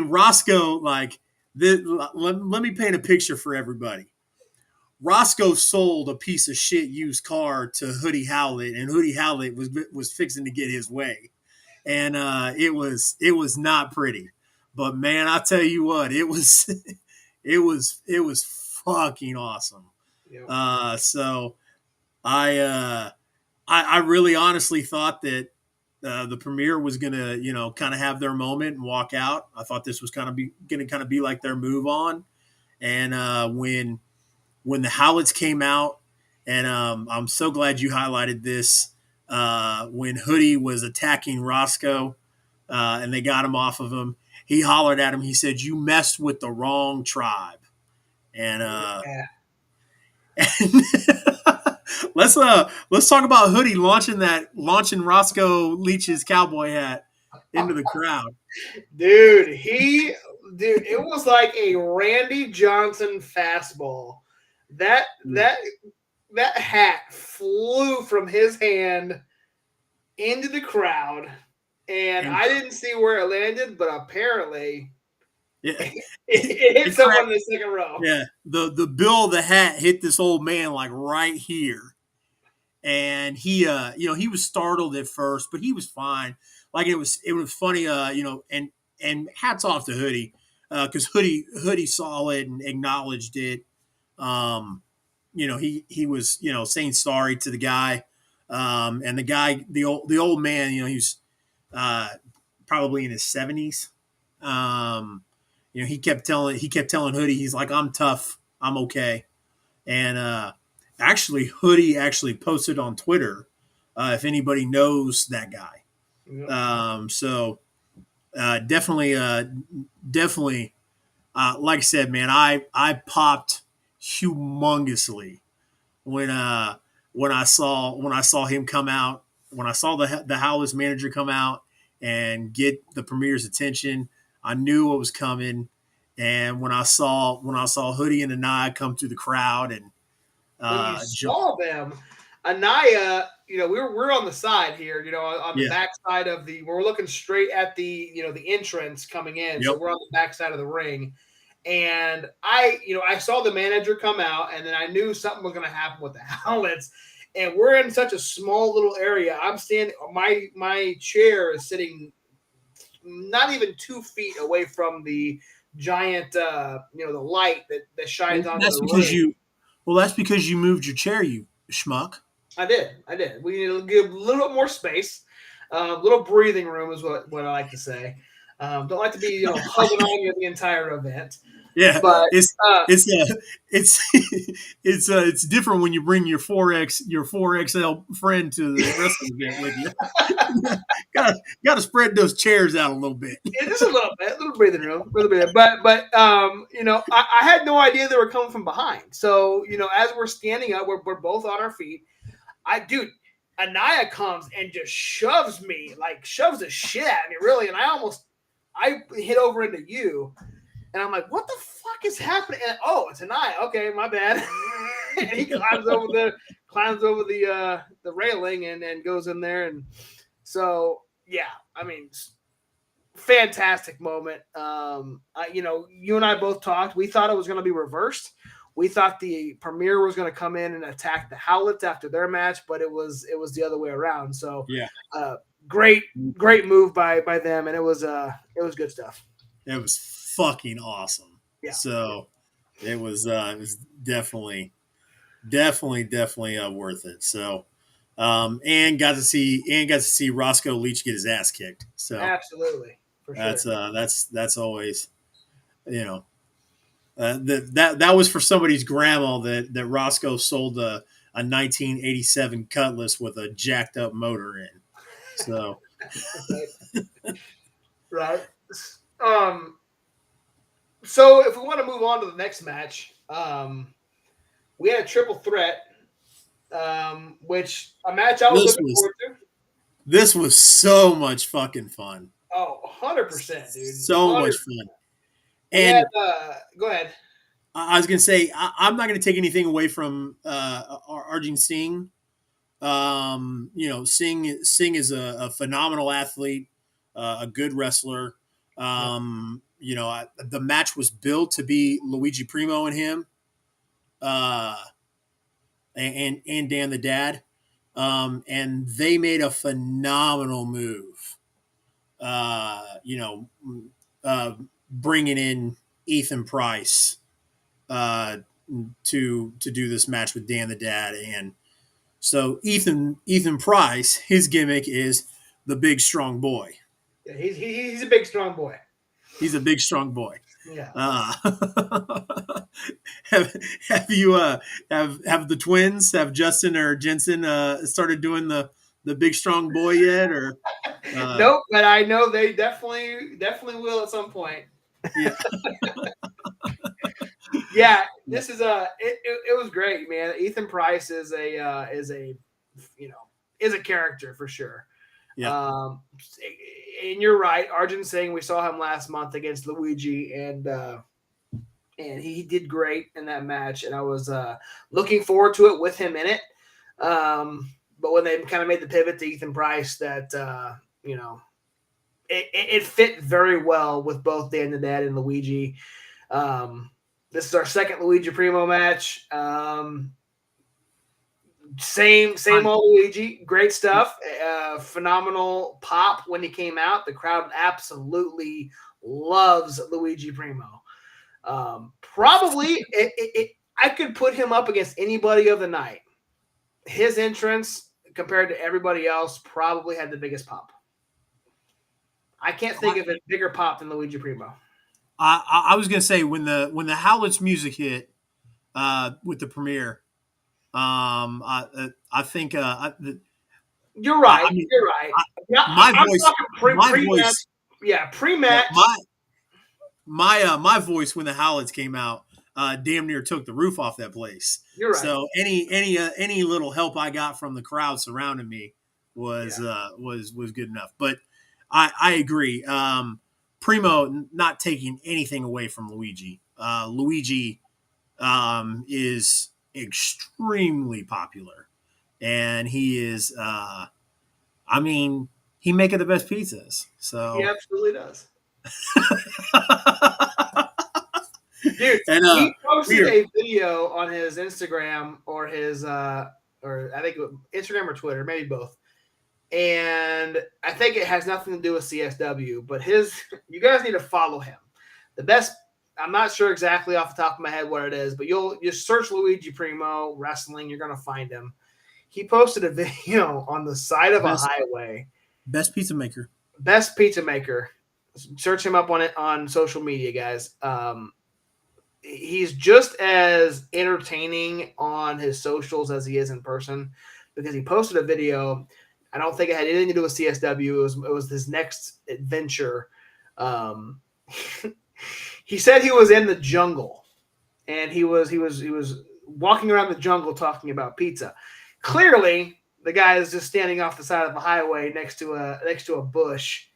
Roscoe, like, let me paint a picture for everybody. Roscoe sold a piece of shit used car to Hoodie Howlett, and Hoodie Howlett was fixing to get his way, and it was not pretty. But man, I tell you what, it was fucking awesome. Yep. So I really honestly thought that the Premier was gonna, kind of have their moment and walk out. I thought this was gonna be like their move on. And when the Howletts came out, and I'm so glad you highlighted this, when Hoodie was attacking Roscoe, and they got him off of him, he hollered at him. He said, "You messed with the wrong tribe." And let's talk about Hoodie launching Roscoe Leach's cowboy hat into the crowd. Dude, it was like a Randy Johnson fastball. That hat flew from his hand into the crowd, and I didn't see where it landed, but apparently it hit someone in the second row. Yeah, the bill of the hat hit this old man like right here, and he he was startled at first, but he was fine. Like it was funny, and and hats off to Hoodie, because Hoodie saw it and acknowledged it. He was saying sorry to the guy, and the guy, the old man, he's probably in his 70s. He kept telling Hoodie, he's like, I'm tough, I'm okay. And actually, Hoodie actually posted on Twitter, if anybody knows that guy. So definitely, like I said, man, I popped humongously when I saw him come out, when I saw the Howlers manager come out and get the Premier's attention. I knew what was coming, and when I saw Hoodie and Anaya come through the crowd, and when you saw them, Anaya, we're on the side here, on the back side of we're looking straight at the the entrance coming in. Yep. So we're on the back side of the ring. And I saw the manager come out, and then I knew something was going to happen with the Howlets. And we're in such a small little area. I'm standing, my chair is sitting not even 2 feet away from the giant, the light that shines onto the ring. That's because you moved your chair, you schmuck. I did. We need to give a little bit more space, a little breathing room is what I like to say. Don't like to be hugging on you the entire event. Yeah, but it's different when you bring your 4XL friend to the wrestling event with you. Got to spread those chairs out a little bit. Yeah, just a little breathing room, But I had no idea they were coming from behind. So as we're standing up, we're both on our feet. Anaya comes and just shoves the shit at me, really, and I hit over into you. And I'm like, what the fuck is happening? And, it's Anaya. Okay, my bad. And he climbs over the railing and goes in there. And so, yeah, I mean, fantastic moment. You and I both talked. We thought it was going to be reversed. We thought the Premier was going to come in and attack the Howlets after their match, but it was the other way around. So, yeah, great move by them, and it was good stuff. It was fucking awesome. Yeah. So it was definitely worth it. So and got to see Roscoe Leach get his ass kicked. So absolutely, for sure. That's always, that was for somebody's grandma that Roscoe sold a 1987 Cutlass with a jacked up motor in. So right. So if we want to move on to the next match, we had a triple threat, which a match I was looking forward to. This was so much fucking fun. Oh, 100%, dude. So 100%. Much fun. And go ahead. I was going to say, I'm not going to take anything away from Arjun Singh. Singh is a phenomenal athlete, a good wrestler. The match was built to be Luigi Primo and him, and Dan the Dad, and they made a phenomenal move. Bringing in Ethan Price to do this match with Dan the Dad, and so Ethan Price, his gimmick is the big strong boy. Yeah, he's a big strong boy. He's a big strong boy. Yeah. Have you have the twins, have Justin or Jensen started doing the big strong boy yet, or nope, but I know they definitely will at some point. Yeah. Yeah, this is it was great, man. Ethan Price is a character for sure. Yeah. And you're right, Arjun Singh, we saw him last month against Luigi, and he did great in that match, and I was looking forward to it with him in it. But when they kind of made the pivot to Ethan Price, that it fit very well with both Dan the Dad and Luigi. This is our second Luigi Primo match. Same old Luigi. Great stuff. Phenomenal pop when he came out. The crowd absolutely loves Luigi Primo. Probably, I could put him up against anybody of the night. His entrance compared to everybody else probably had the biggest pop. I can't think of a bigger pop than Luigi Primo. I was gonna say when the Howlett's music hit with the premiere, I think you're right. I mean, you're right. My I'm voice, talking pre-match. voice, Yeah, pre-match. my voice when the Howlett's came out, damn near took the roof off that place. You're right. So any little help I got from the crowd surrounding me was good enough. But I agree. Primo not taking anything away from Luigi. Luigi is extremely popular, and he is. I mean, he making the best pizzas. So he absolutely does. Dude, and, he posted a video on his Instagram or his or I think Instagram or Twitter, maybe both. And I think it has nothing to do with CSW, but you guys need to follow him. The best, I'm not sure exactly off the top of my head what it is, but you'll just search Luigi Primo wrestling, you're gonna find him. He posted a video on the side of a highway. Best pizza maker. Best pizza maker. Search him up on social media, guys. He's just as entertaining on his socials as he is in person because he posted a video. I don't think it had anything to do with CSW. It was his next adventure. He said he was in the jungle, and he was walking around the jungle talking about pizza. Clearly, the guy is just standing off the side of the highway next to a bush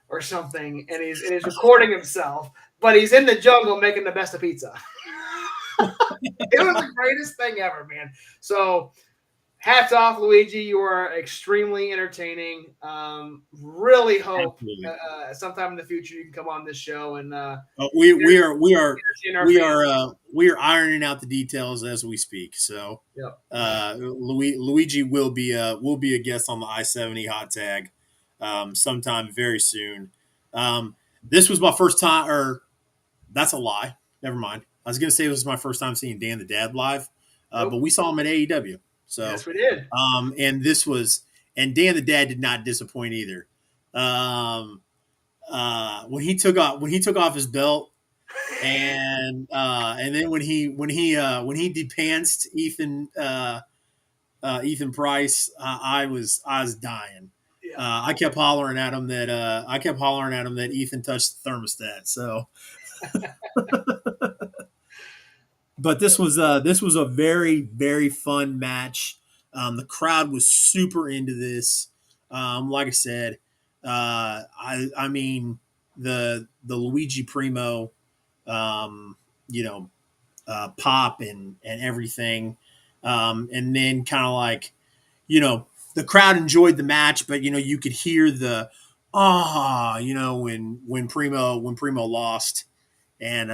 or something, and he's recording himself, but he's in the jungle making the best of pizza. It was the greatest thing ever, man. So hats off, Luigi. You are extremely entertaining. Really hope sometime in the future you can come on this show and we are ironing out the details as we speak. So yep. Luigi will be a guest on the I-70 hot tag sometime very soon. This was my first time, or that's a lie. Never mind. I was going to say it was my first time seeing Dan the Dad live, but we saw him at AEW. So yes, we did. And Dan the Dad did not disappoint either. When he took off his belt, and then when he depanced Ethan Price, I was dying. Yeah. I kept hollering at him that Ethan touched the thermostat. So. But this was a very, very fun match. The crowd was super into this. Like I said, I mean the Luigi Primo, pop and everything, and then kind of like, the crowd enjoyed the match, but you could hear the when Primo lost, and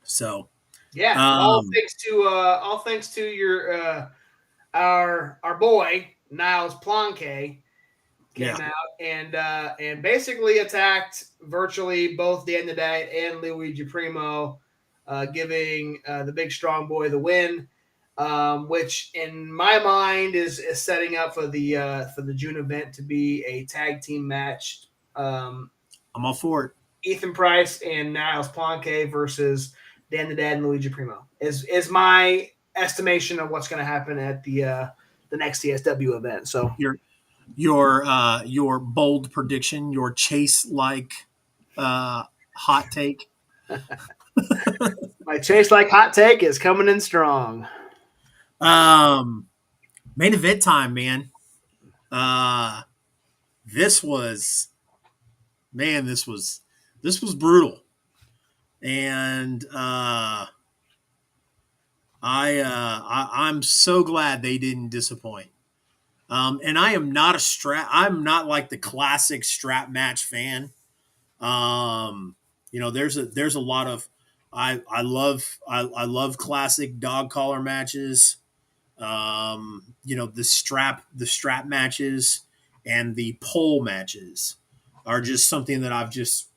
so yeah, all thanks to your our boy Niles Planke came out and basically attacked virtually both Dan the Dad and Luigi Primo, giving the big strong boy the win, which in my mind is setting up for the June event to be a tag team match. I'm all for it. Ethan Price and Niles Planke versus Dan the Dad and Luigi Primo is my estimation of what's going to happen at the next CSW event. So your bold prediction, your Chase-like hot take. My Chase-like hot take is coming in strong. Main event time, man. This was brutal. And I'm so glad they didn't disappoint. And I'm not like the classic strap match fan. There's a lot of I love classic dog collar matches. The strap matches and the pole matches. are just something that I've just,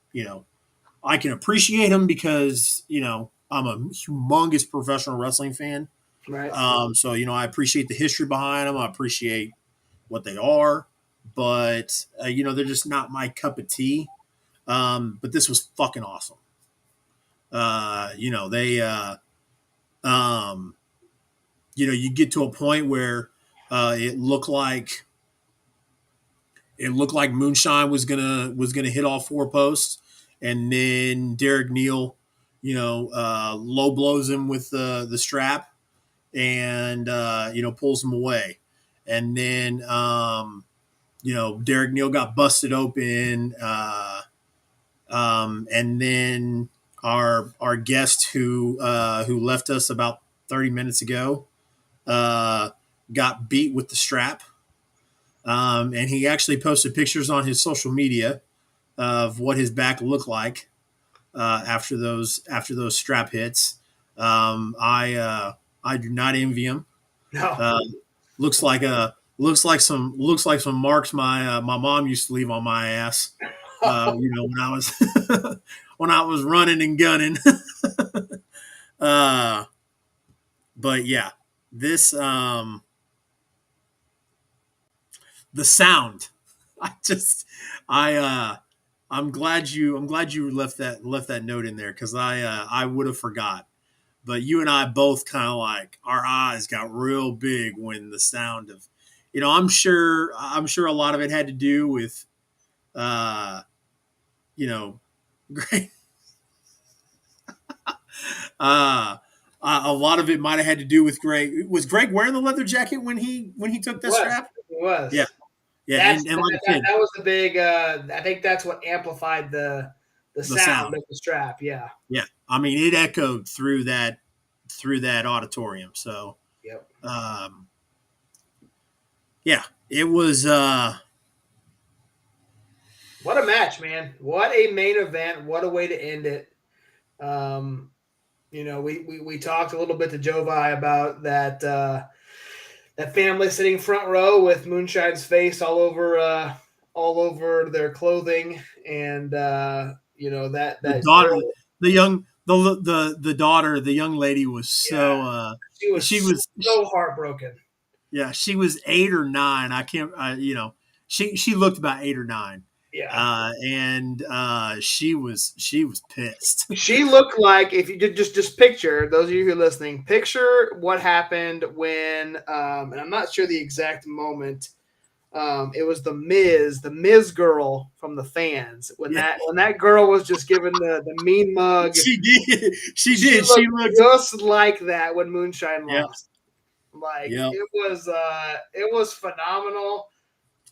I can appreciate them because, I'm a humongous professional wrestling fan. Right. So, I appreciate the history behind them. I appreciate what they are, but, they're just not my cup of tea. But this was fucking awesome. They, you get to a point where it looked like Moonshine was gonna hit all four posts, and then Derek Neal, low blows him with the strap, and pulls him away, and then Derek Neal got busted open, and then our guest who left us about 30 minutes ago got beat with the strap. And he actually posted pictures on his social media of what his back looked like after those strap hits. I do not envy him. No. Looks like some marks my mom used to leave on my ass. When I was when I was running and gunning. But yeah, this the sound. I'm glad you left that note in there, because I would have forgot. But you and I both kind of like, our eyes got real big when the sound of, I'm sure a lot of it had to do with great. A lot of it might have had to do with Greg. Was Greg wearing the leather jacket when he took that strap? It was. Yeah. Yeah, That's, and like that was the big. I think that's what amplified the sound of the strap. Yeah. Yeah, I mean, it echoed through that auditorium. So, Yep. Yeah, it was. What a match, man! What a main event! What a way to end it. We talked a little bit to Jovi about that. That family sitting front row with Moonshine's face all over their clothing, and that The daughter, girl, the daughter, the young lady was so. she was so heartbroken. Yeah, she was 8 or 9. I can't. She looked about 8 or 9. Yeah, and she was pissed. She looked like, if you did just picture, those of you who are listening, picture what happened when, and I'm not sure the exact moment. It was the Miz girl from the fans when that girl was just given the mean mug. She did. She looked just like that when Moonshine lost. Yep. It was phenomenal.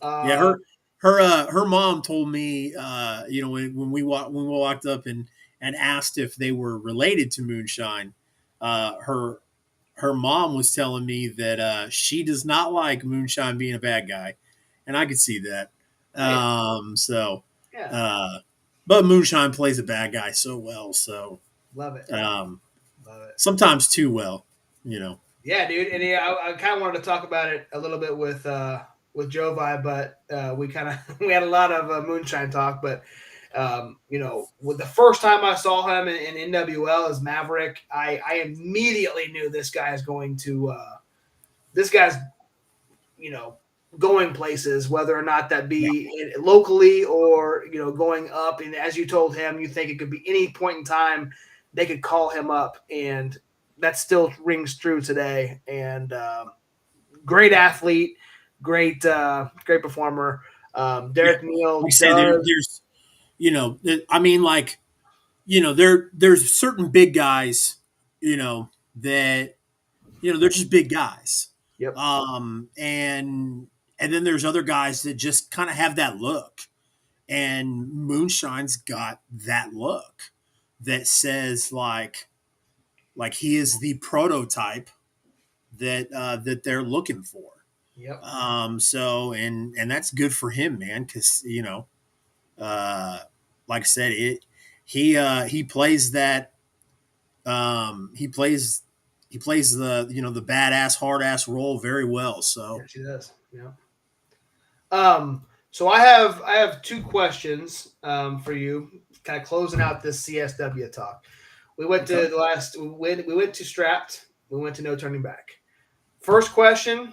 Yeah, her mom told me, when we walked up and asked if they were related to Moonshine, her mom was telling me that she does not like Moonshine being a bad guy, and I could see that. But Moonshine plays a bad guy so well, so love it. Love it. Sometimes too well, Yeah, dude, and I kind of wanted to talk about it a little bit with Jovi, but we had a lot of Moonshine talk. But with the first time I saw him in NWL as Maverick, I immediately knew this guy's going to going places, whether or not that be locally or going up. And as you told him, you think it could be any point in time they could call him up, and that still rings true today. And great athlete, great performer. Derek Neal. Like I say, there's there's certain big guys, that they're just big guys. Yep. And then there's other guys that just kind of have that look, and Moonshine's got that look that says like he is the prototype that they're looking for. Yep. So and that's good for him, man, because like I said, he plays that he plays the the badass hard ass role very well. So yes, he does. Yeah. So I have two questions for you, kind of closing out this CSW talk. We went to the last. We went to Strapped. We went to No Turning Back. First question: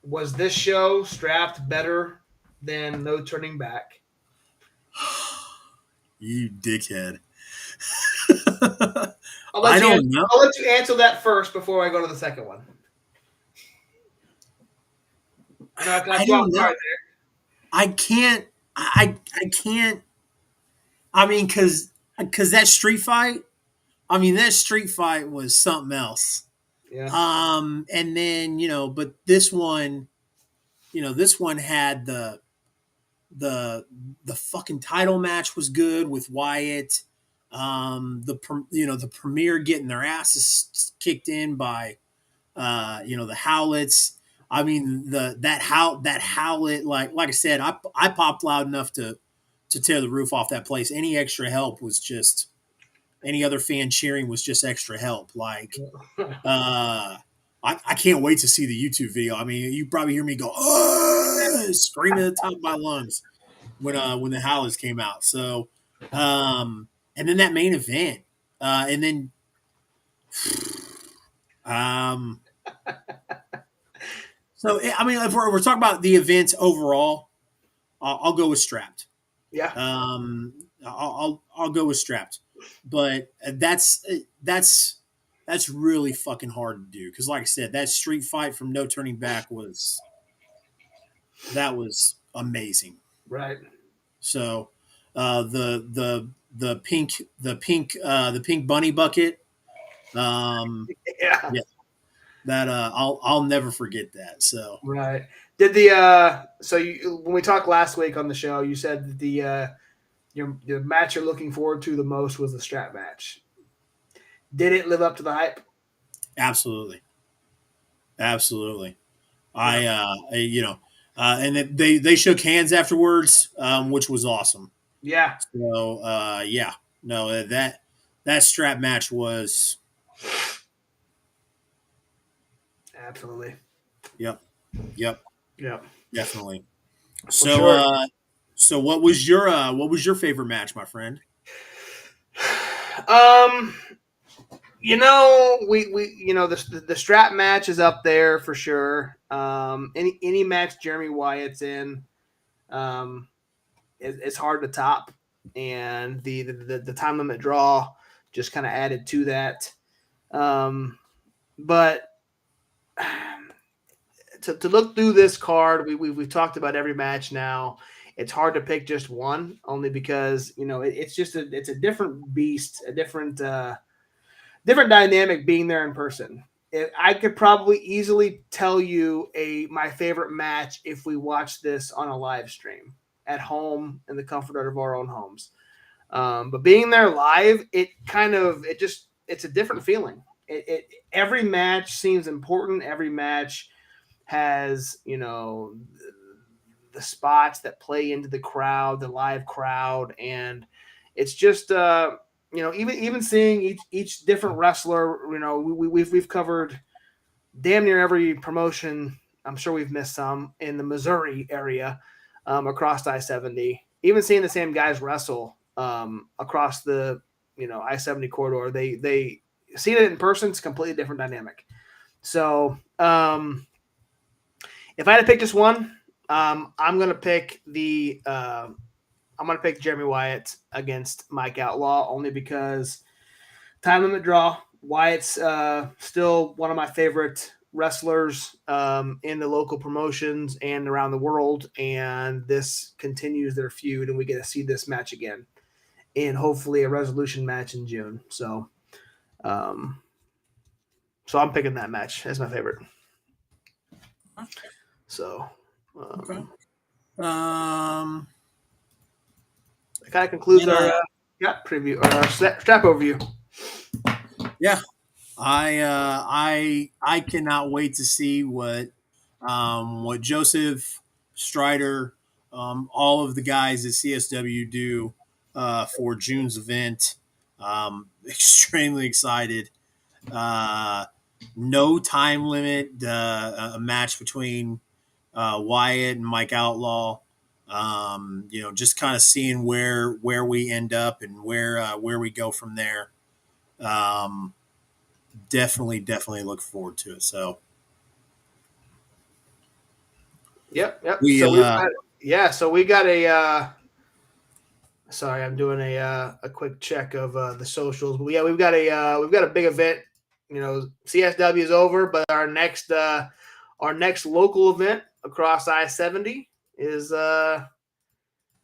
was this show Strapped better than No Turning Back? You dickhead. I'll I let you. don't know. I'll let you answer that first before I go to the second one. I know I got I you off don't know. guard there. I can't. I can't. I mean, because that street fight. I mean, that street fight was something else. Yeah. And then but this one, this one had the the fucking title match was good with Wyatt. The Premier getting their asses kicked in by the Howlets. I mean that Howlet, like I said, I popped loud enough to tear the roof off that place. Any extra help was just any other fan cheering was just extra help. Like I can't wait to see the YouTube video. I mean, you probably hear me go screaming at the top of my lungs when the Howlets came out. So and then that main event, and then um so I mean, if we're talking about the events overall, I'll go with Strapped. Yeah. I'll go with Strapped, but that's really fucking hard to do because, like I said, that street fight from No Turning Back was amazing. Right. So the pink bunny bucket, Yeah. yeah, that I'll never forget that. So Right. Did the so you when we talked last week on the show, you said that the match you're looking forward to the most was the strap match. Did it live up to the hype? absolutely. And they shook hands afterwards, which was awesome. Yeah. So yeah, no, that strap match was Absolutely. yep, Yeah. definitely. For So sure. so what was your favorite match, my friend? The strap match is up there for sure. Any match Jeremy Wyatt's in, it's hard to top, and the time limit draw just kind of added to that. But to look through this card, we've talked about every match now. It's hard to pick just one, only because it's just it's a different beast, a different dynamic being there in person. I could probably easily tell you my favorite match if we watch this on a live stream at home in the comfort of our own homes. But being there live, it's a different feeling. Every match seems important. Every match has the spots that play into the crowd, the live crowd, and it's just even seeing each different wrestler. We've covered damn near every promotion. I'm sure we've missed some in the Missouri area, across I-70. Even seeing the same guys wrestle across the I-70 corridor, they seeing it in person is a completely different dynamic. So if I had to pick just one, I'm gonna pick Jeremy Wyatt against Mike Outlaw, only because time limit draw. Wyatt's still one of my favorite wrestlers in the local promotions and around the world, and this continues their feud, and we get to see this match again, and hopefully a resolution match in June. So I'm picking that match as my favorite. So Okay. that kind of concludes our preview or our strap overview. Yeah, I cannot wait to see what Joseph Strider, all of the guys at CSW do for June's event. Extremely excited. No time limit. A match between Wyatt and Mike Outlaw. Just kind of seeing where we end up and where we go from there. Definitely look forward to it. So, Yep. we So we got a. Sorry, I'm doing a quick check of the socials. But yeah, we've got a big event. CSW is over, but our next local event across I-70 is a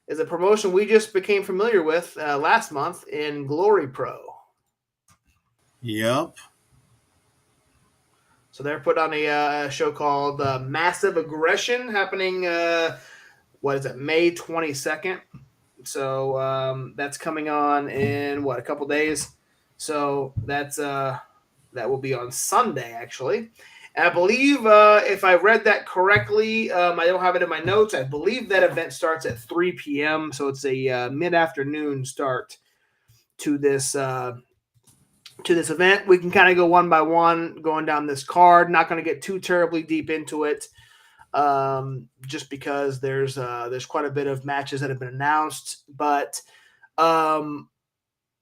promotion we just became familiar with last month in Glory Pro. Yep. So they're put on a show called Massive Aggression happening. May 22nd. So that's coming on in a couple days. So that will be on Sunday, actually. And I believe, if I read that correctly, I don't have it in my notes. I believe that event starts at 3 p.m. So it's a mid-afternoon start to this event. We can kind of go one by one going down this card. Not going to get too terribly deep into it. Just because there's quite a bit of matches that have been announced. But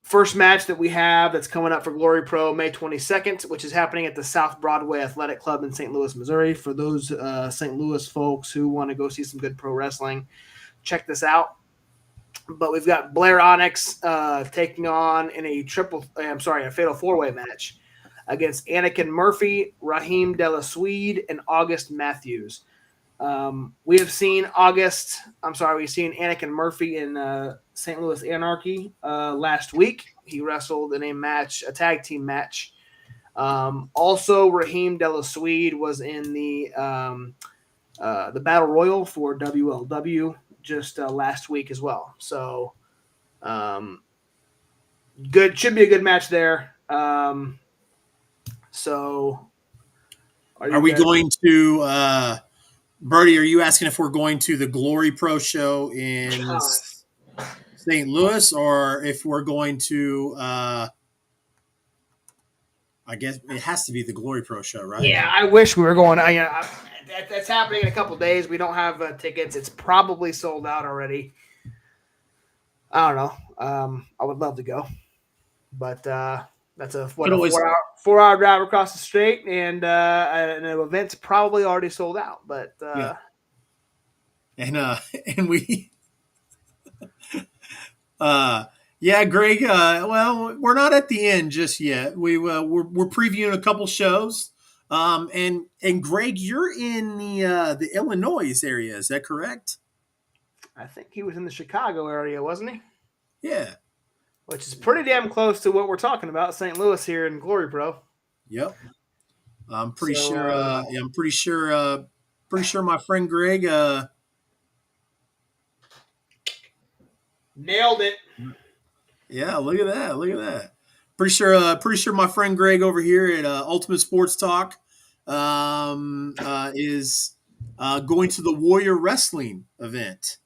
first match that we have that's coming up for Glory Pro May 22nd, which is happening at the South Broadway Athletic Club in St. Louis, Missouri. For those St. Louis folks who want to go see some good pro wrestling, check this out. But we've got Blair Onyx taking on in a fatal four-way match against Anakin Murphy, Raheem Della Swede, and August Matthews. We've seen Anakin Murphy in St. Louis Anarchy last week. He wrestled in a tag team match. Also, Raheem Della Swede was in the Battle Royal for WLW just last week as well. So, should be a good match there. So, are we going to? Birdie, are you asking if we're going to the Glory Pro show in St. Louis, or if we're going to? I guess it has to be the Glory Pro show, right? Yeah, I wish we were going. That's happening in a couple days. We don't have tickets. It's probably sold out already. I don't know. I would love to go, but that's a 4-hour drive across the state, and an event's probably already sold out. But and we, Greg. Well, we're not at the end just yet. We're previewing a couple shows. And Greg, you're in the Illinois area. Is that correct? I think he was in the Chicago area, wasn't he? Yeah. Which is pretty damn close to what we're talking about, St. Louis here in Glory Pro. Yep. I'm pretty sure. Pretty sure my friend Greg. Nailed it. Yeah, look at that. Pretty sure my friend Greg over here at Ultimate Sports Talk is going to the Warrior Wrestling event.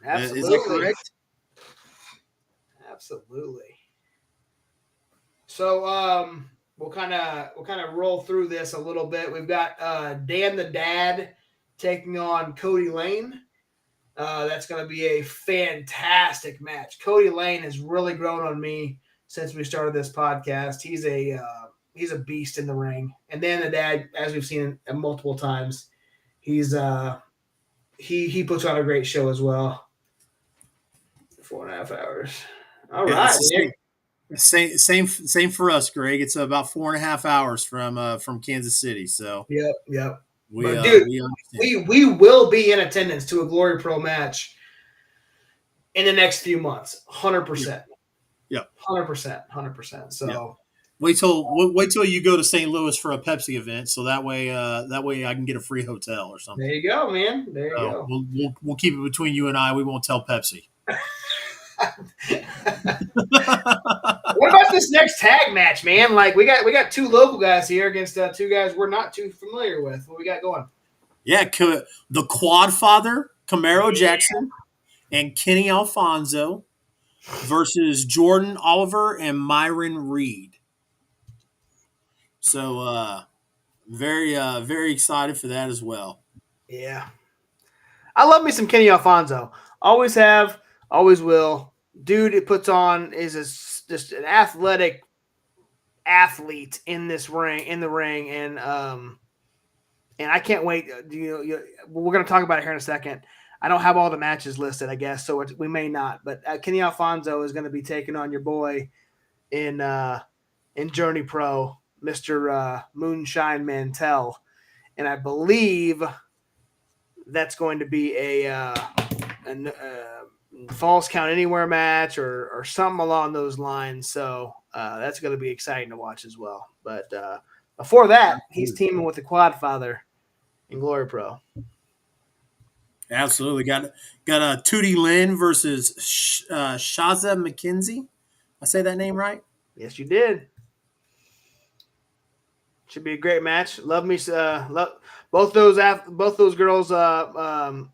Absolutely. Is that correct? Absolutely. So we'll kind of roll through this a little bit. We've got Dan the Dad taking on Cody Lane. That's going to be a fantastic match. Cody Lane has really grown on me since we started this podcast. He's a beast in the ring. And Dan the Dad, as we've seen multiple times, he puts on a great show as well. 4.5 hours. All right. Same for us, Greg. It's about 4.5 hours from Kansas City. So yep. We will be in attendance to a Glory Pro match in the next few months. 100%. Yep. 100%. So yep. Wait till you go to St. Louis for a Pepsi event, so that way I can get a free hotel or something. There you go, man. There you go. We'll keep it between you and I. We won't tell Pepsi. What about this next tag match, man? Like we got two local guys here against two guys we're not too familiar with. What we got going? Yeah, the Quad Father, Camaro Jackson, and Kenny Alfonso versus Jordan Oliver and Myron Reed. So very excited for that as well. Yeah. I love me some Kenny Alfonso. Always have, always will. Dude, it puts on is just an athletic athlete in the ring, and I can't wait. We're going to talk about it here in a second. I don't have all the matches listed, I guess, so we may not. But Kenny Alfonso is going to be taking on your boy in Journey Pro, Mr. Moonshine Mantell, and I believe that's going to be a Falls Count Anywhere match or something along those lines. So that's going to be exciting to watch as well. But before that, he's teaming with the Quadfather in Glory Pro. Absolutely. Got a Tootie Lynn versus Shaza McKenzie. I say that name right? Yes, you did. Should be a great match. Love me. Both those girls.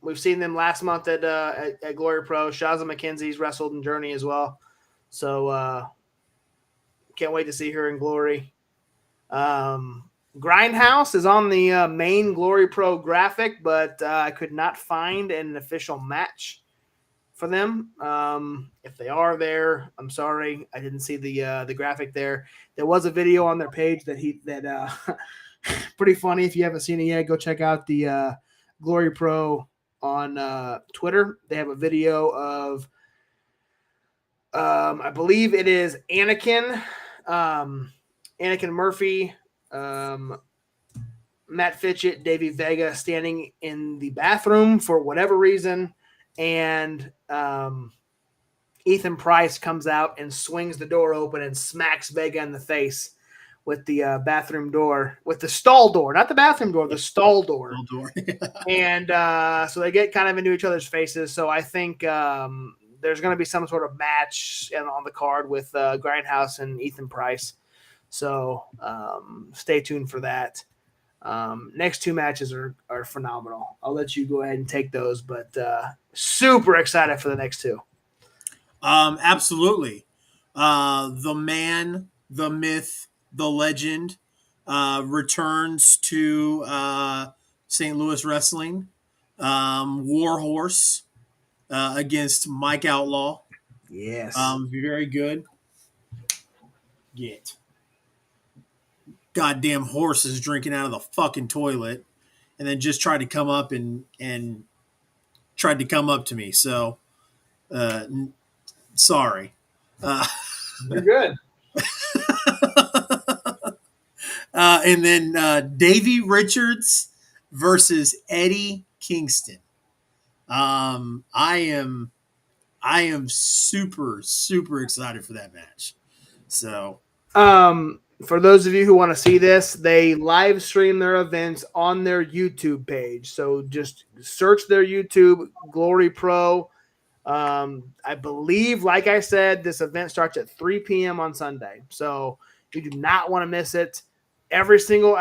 We've seen them last month at Glory Pro. Shaza McKenzie's wrestled in Journey as well, so can't wait to see her in Glory. Grindhouse is on the main Glory Pro graphic, but I could not find an official match for them. If they are there, I'm sorry, I didn't see the graphic there. There was a video on their page that pretty funny. If you haven't seen it yet, go check out the Glory Pro on Twitter. They have a video of I believe it is Anakin Murphy, Matt Fitchett, Davey Vega standing in the bathroom for whatever reason, and Ethan Price comes out and swings the door open and smacks Vega in the face with the bathroom door, with the stall door, not the bathroom door, the stall door. And so they get kind of into each other's faces. So I think there's going to be some sort of match on the card with Grindhouse and Ethan Price. So stay tuned for that. Next two matches are phenomenal. I'll let you go ahead and take those, but super excited for the next two. Absolutely. The man, the myth, the legend returns to St. Louis Wrestling. Warhorse against Mike Outlaw. Yes. Very good. Get. Goddamn horse is drinking out of the fucking toilet and then just tried to come up and tried to come up to me. So, sorry. You're good. And then Davey Richards versus Eddie Kingston. I am super, super excited for that match. So, for those of you who want to see this, they live stream their events on their YouTube page. So just search their YouTube, Glory Pro. I believe, like I said, this event starts at 3 p.m. on Sunday. So you do not want to miss it. Every single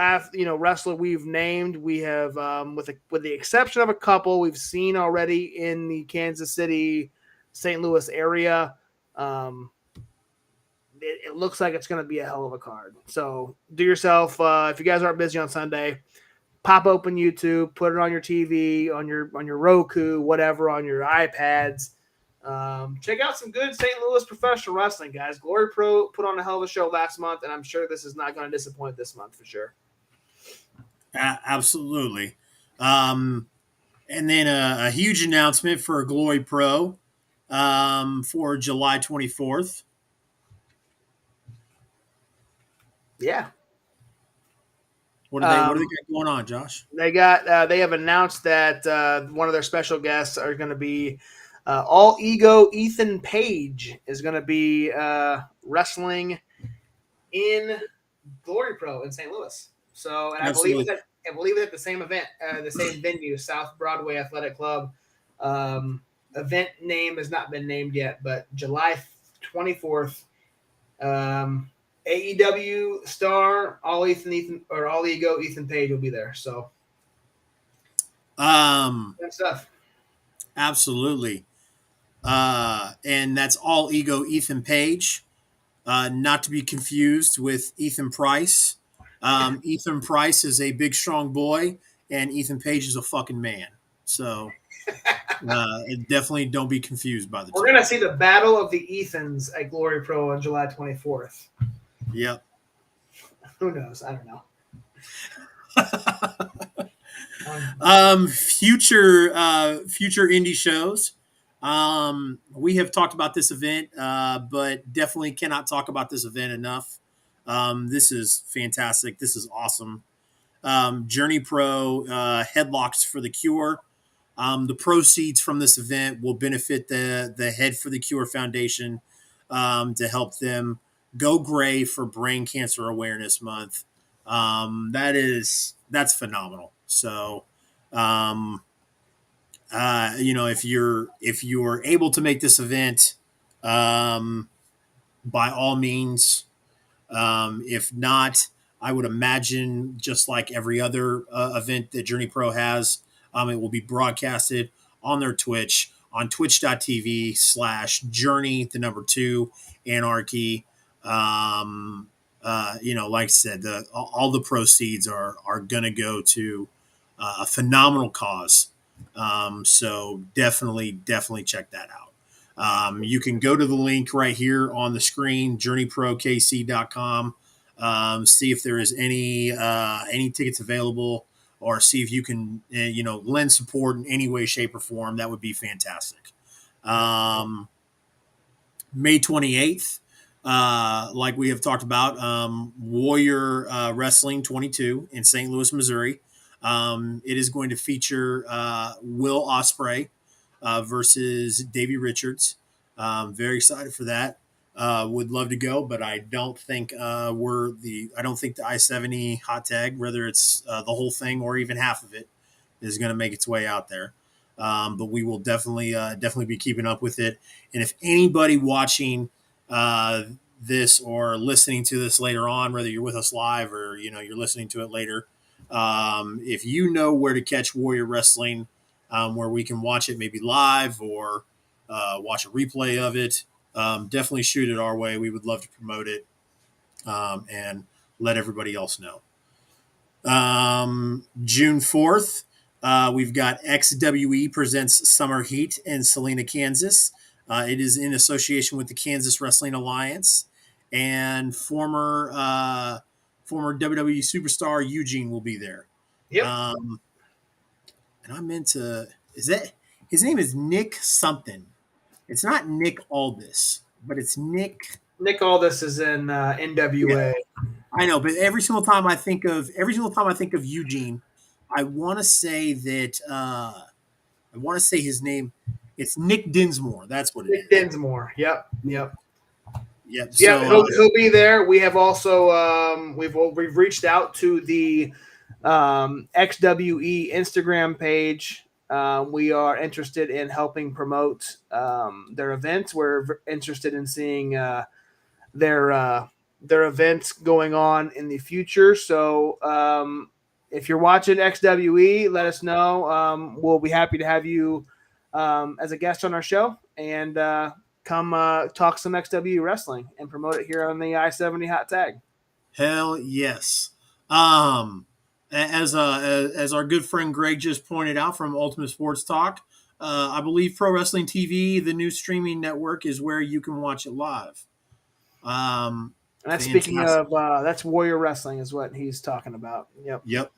wrestler we've named, we have, with the exception of a couple we've seen already in the Kansas City, St. Louis area. It looks like it's going to be a hell of a card. So do yourself, if you guys aren't busy on Sunday, pop open YouTube, put it on your TV, on your Roku, whatever, on your iPads. Check out some good St. Louis professional wrestling, guys. Glory Pro put on a hell of a show last month, and I'm sure this is not going to disappoint this month for sure. Absolutely. And then a huge announcement for Glory Pro for July 24th. Yeah. What do they got going on, Josh? They have announced that one of their special guests are going to be All Ego Ethan Page is going to be wrestling in Glory Pro in St. Louis. So, and I believe it's at the same event, the same venue, South Broadway Athletic Club. Event name has not been named yet, but July 24th. AEW star All Ego Ethan Page will be there. So, good stuff. Absolutely. And that's All Ego Ethan Page, not to be confused with Ethan Price. Ethan Price is a big, strong boy, and Ethan Page is a fucking man. So definitely don't be confused by the We're two. gonna see the Battle of the Ethans at Glory Pro on July 24th. Yep. Who knows? I don't know. Future indie shows. We have talked about this event, but definitely cannot talk about this event enough. This is fantastic. This is awesome. Journey Pro Headlocks for the Cure. The proceeds from this event will benefit the Head for the Cure Foundation to help them go gray for Brain Cancer Awareness Month. That's phenomenal. So, if you're able to make this event, by all means. If not, I would imagine just like every other event that Journey Pro has, it will be broadcasted on their Twitch on twitch.tv/journey, the number 2, anarchy. Like I said, all the proceeds are going to go to a phenomenal cause. So definitely check that out. You can go to the link right here on the screen, journeyprokc.com. See if there is any tickets available, or see if you can lend support in any way, shape, or form. That would be fantastic. May 28th, like we have talked about, Warrior Wrestling 22 in St. Louis, Missouri. It is going to feature Will Ospreay versus Davey Richards. Very excited for that. Would love to go, but I don't think I don't think the I-70 hot tag, whether it's the whole thing or even half of it, is going to make its way out there. But we will definitely be keeping up with it. And if anybody watching this or listening to this later on, whether you're with us live or you're listening to it later, if you know where to catch Warrior Wrestling, where we can watch it maybe live or watch a replay of it, definitely shoot it our way. We would love to promote it and let everybody else know. June 4th, we've got XWE presents Summer Heat in Salina, Kansas. It is in association with the Kansas Wrestling Alliance, and former WWE superstar Eugene will be there. Yep. And I'm into, is that his name is Nick something. It's not Nick Aldis, but it's Nick. Nick Aldis is in NWA. Yeah, I know, but every single time I think of Eugene, I want to say his name. It's Nick Dinsmore. That's what it is. Nick Dinsmore. Yep. So, he'll be there. We have also we've reached out to the XWE Instagram page. We are interested in helping promote their events. We're interested in seeing their events going on in the future. So if you're watching XWE, let us know. We'll be happy to have you as a guest on our show and come talk some XWE wrestling and promote it here on the I-70 hot tag. Hell yes. As our good friend Greg just pointed out from Ultimate Sports Talk, I believe Pro Wrestling TV, the new streaming network, is where you can watch it live. And that's speaking of that's Warrior Wrestling is what he's talking about. Yep.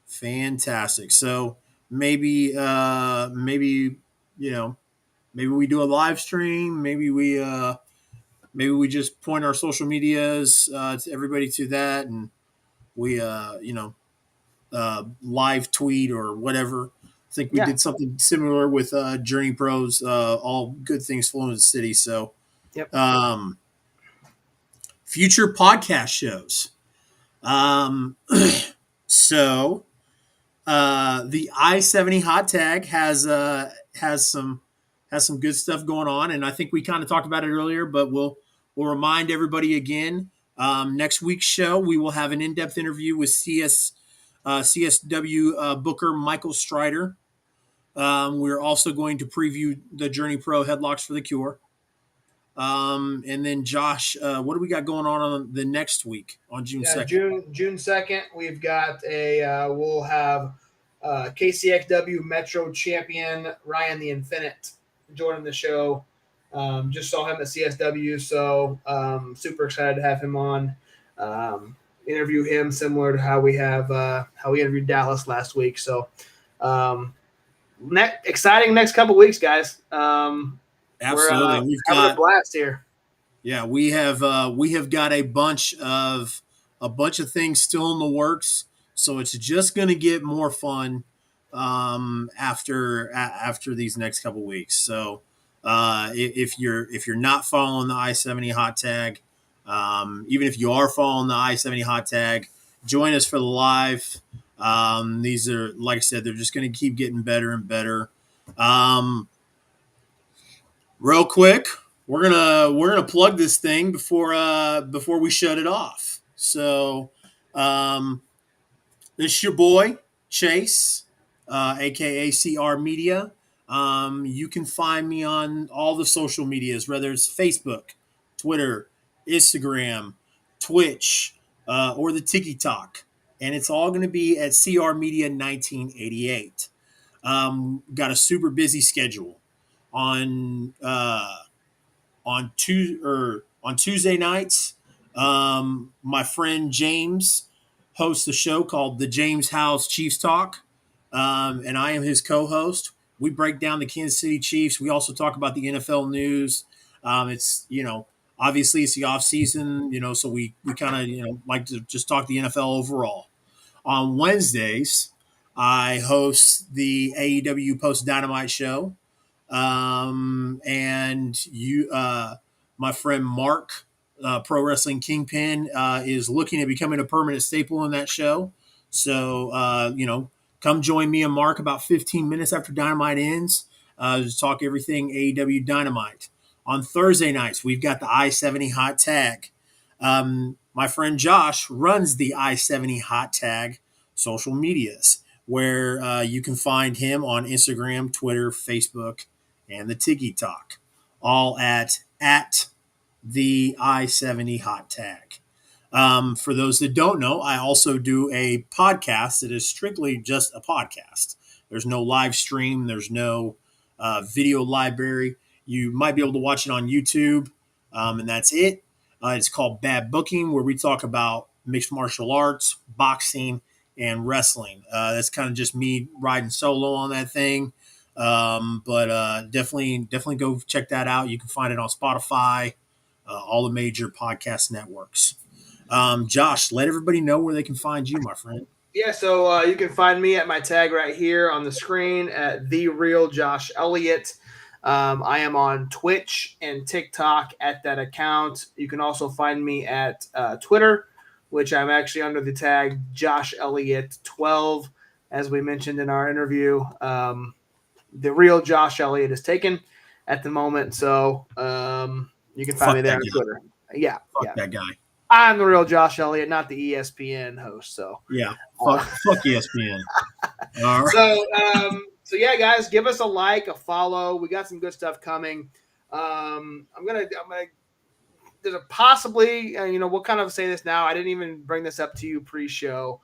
Fantastic. So maybe we do a live stream. Maybe we just point our social medias to everybody to that, and we live tweet or whatever. I think we did something similar with Journey Pros. All good things flowing in the city. So, future podcast shows. So, the I-70 hot tag has some good stuff going on, and I think we kind of talked about it earlier, but we'll remind everybody again. Next week's show, we will have an in-depth interview with CSW Booker Michael Strider. We're also going to preview the Journey Pro Headlocks for the Cure. And then Josh, what do we got going on the next week on June 2nd? June 2nd, we've got we'll have KCXW Metro champion Ryan the Infinite joining the show. Just saw him at CSW, so super excited to have him on. Interview him similar to how we interviewed Dallas last week. So exciting next couple weeks, guys. Absolutely, We're having a blast here. Yeah, we have got a bunch of things still in the works, so it's just going to get more fun after these next couple weeks. So if you're not following the I-70 hot tag, even if you are following the I-70 hot tag, join us for the live. These are, like I said, they're just going to keep getting better and better. Real quick, we're gonna plug this thing before we shut it off. So, this is your boy Chase, aka CR Media. You can find me on all the social medias, whether it's Facebook, Twitter, Instagram, Twitch, or the TikTok, and it's all going to be at CR Media 1988. Got a super busy schedule on on Tuesday nights. My friend James hosts a show called the James House Chiefs Talk, and I am his co-host. We break down the Kansas City Chiefs. We also talk about the NFL news. It's obviously it's the off season, so we kind of like to just talk the NFL overall. On Wednesdays, I host the AEW Post Dynamite show. And my friend Mark, Pro Wrestling Kingpin, is looking at becoming a permanent staple in that show. So, come join me and Mark about 15 minutes after Dynamite ends to talk everything AEW Dynamite. On Thursday nights, we've got the I-70 Hot Tag. My friend Josh runs the I-70 Hot Tag social medias, where you can find him on Instagram, Twitter, Facebook, and the TikTok, all at the I-70 Hot Tag. For those that don't know, I also do a podcast that is strictly just a podcast. There's no live stream. There's no video library. You might be able to watch it on YouTube, and that's it. It's called Bad Booking, where we talk about mixed martial arts, boxing, and wrestling. That's kind of just me riding solo on that thing. But definitely go check that out. You can find it on Spotify, all the major podcast networks. Josh, let everybody know where they can find you, my friend. Yeah, so you can find me at my tag right here on the screen at The Real Josh Elliott. I am on Twitch and TikTok at that account. You can also find me at Twitter, which I'm actually under the tag Josh Elliott 12, as we mentioned in our interview. The Real Josh Elliott is taken at the moment, so you can find me there on Twitter. Yeah, Fuck that guy. I'm the Real Josh Elliott, not the ESPN host. So yeah, fuck ESPN. All right. So yeah, guys, give us a like, a follow. We got some good stuff coming. I'm gonna. There's a possibly, we'll kind of say this now. I didn't even bring this up to you pre-show.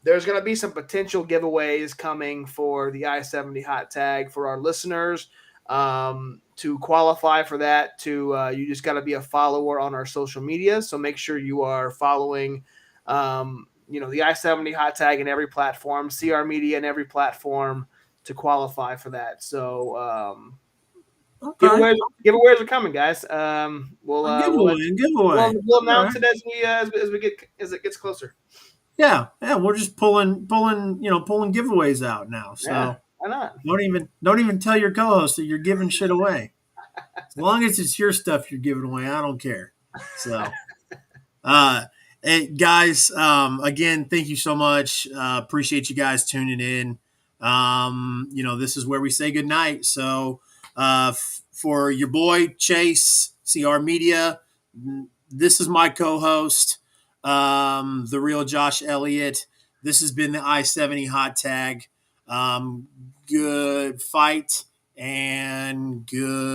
There's going to be some potential giveaways coming for the I-70 hot tag for our listeners. To qualify for that, you just got to be a follower on our social media. So make sure you are following, the I-70 hot tag in every platform, CR Media in every platform to qualify for that. So okay. Giveaways are coming, guys. We'll announce it as it gets closer. Yeah, we're just pulling giveaways out now. So yeah, why not? Don't even tell your co-host that you're giving shit away. As long as it's your stuff you're giving away, I don't care. So, hey, guys, again, thank you so much. Appreciate you guys tuning in. This is where we say goodnight. So, for your boy Chase, CR Media, this is my co-host, the Real Josh Elliott. This has been the I-70 hot tag. Good fight and good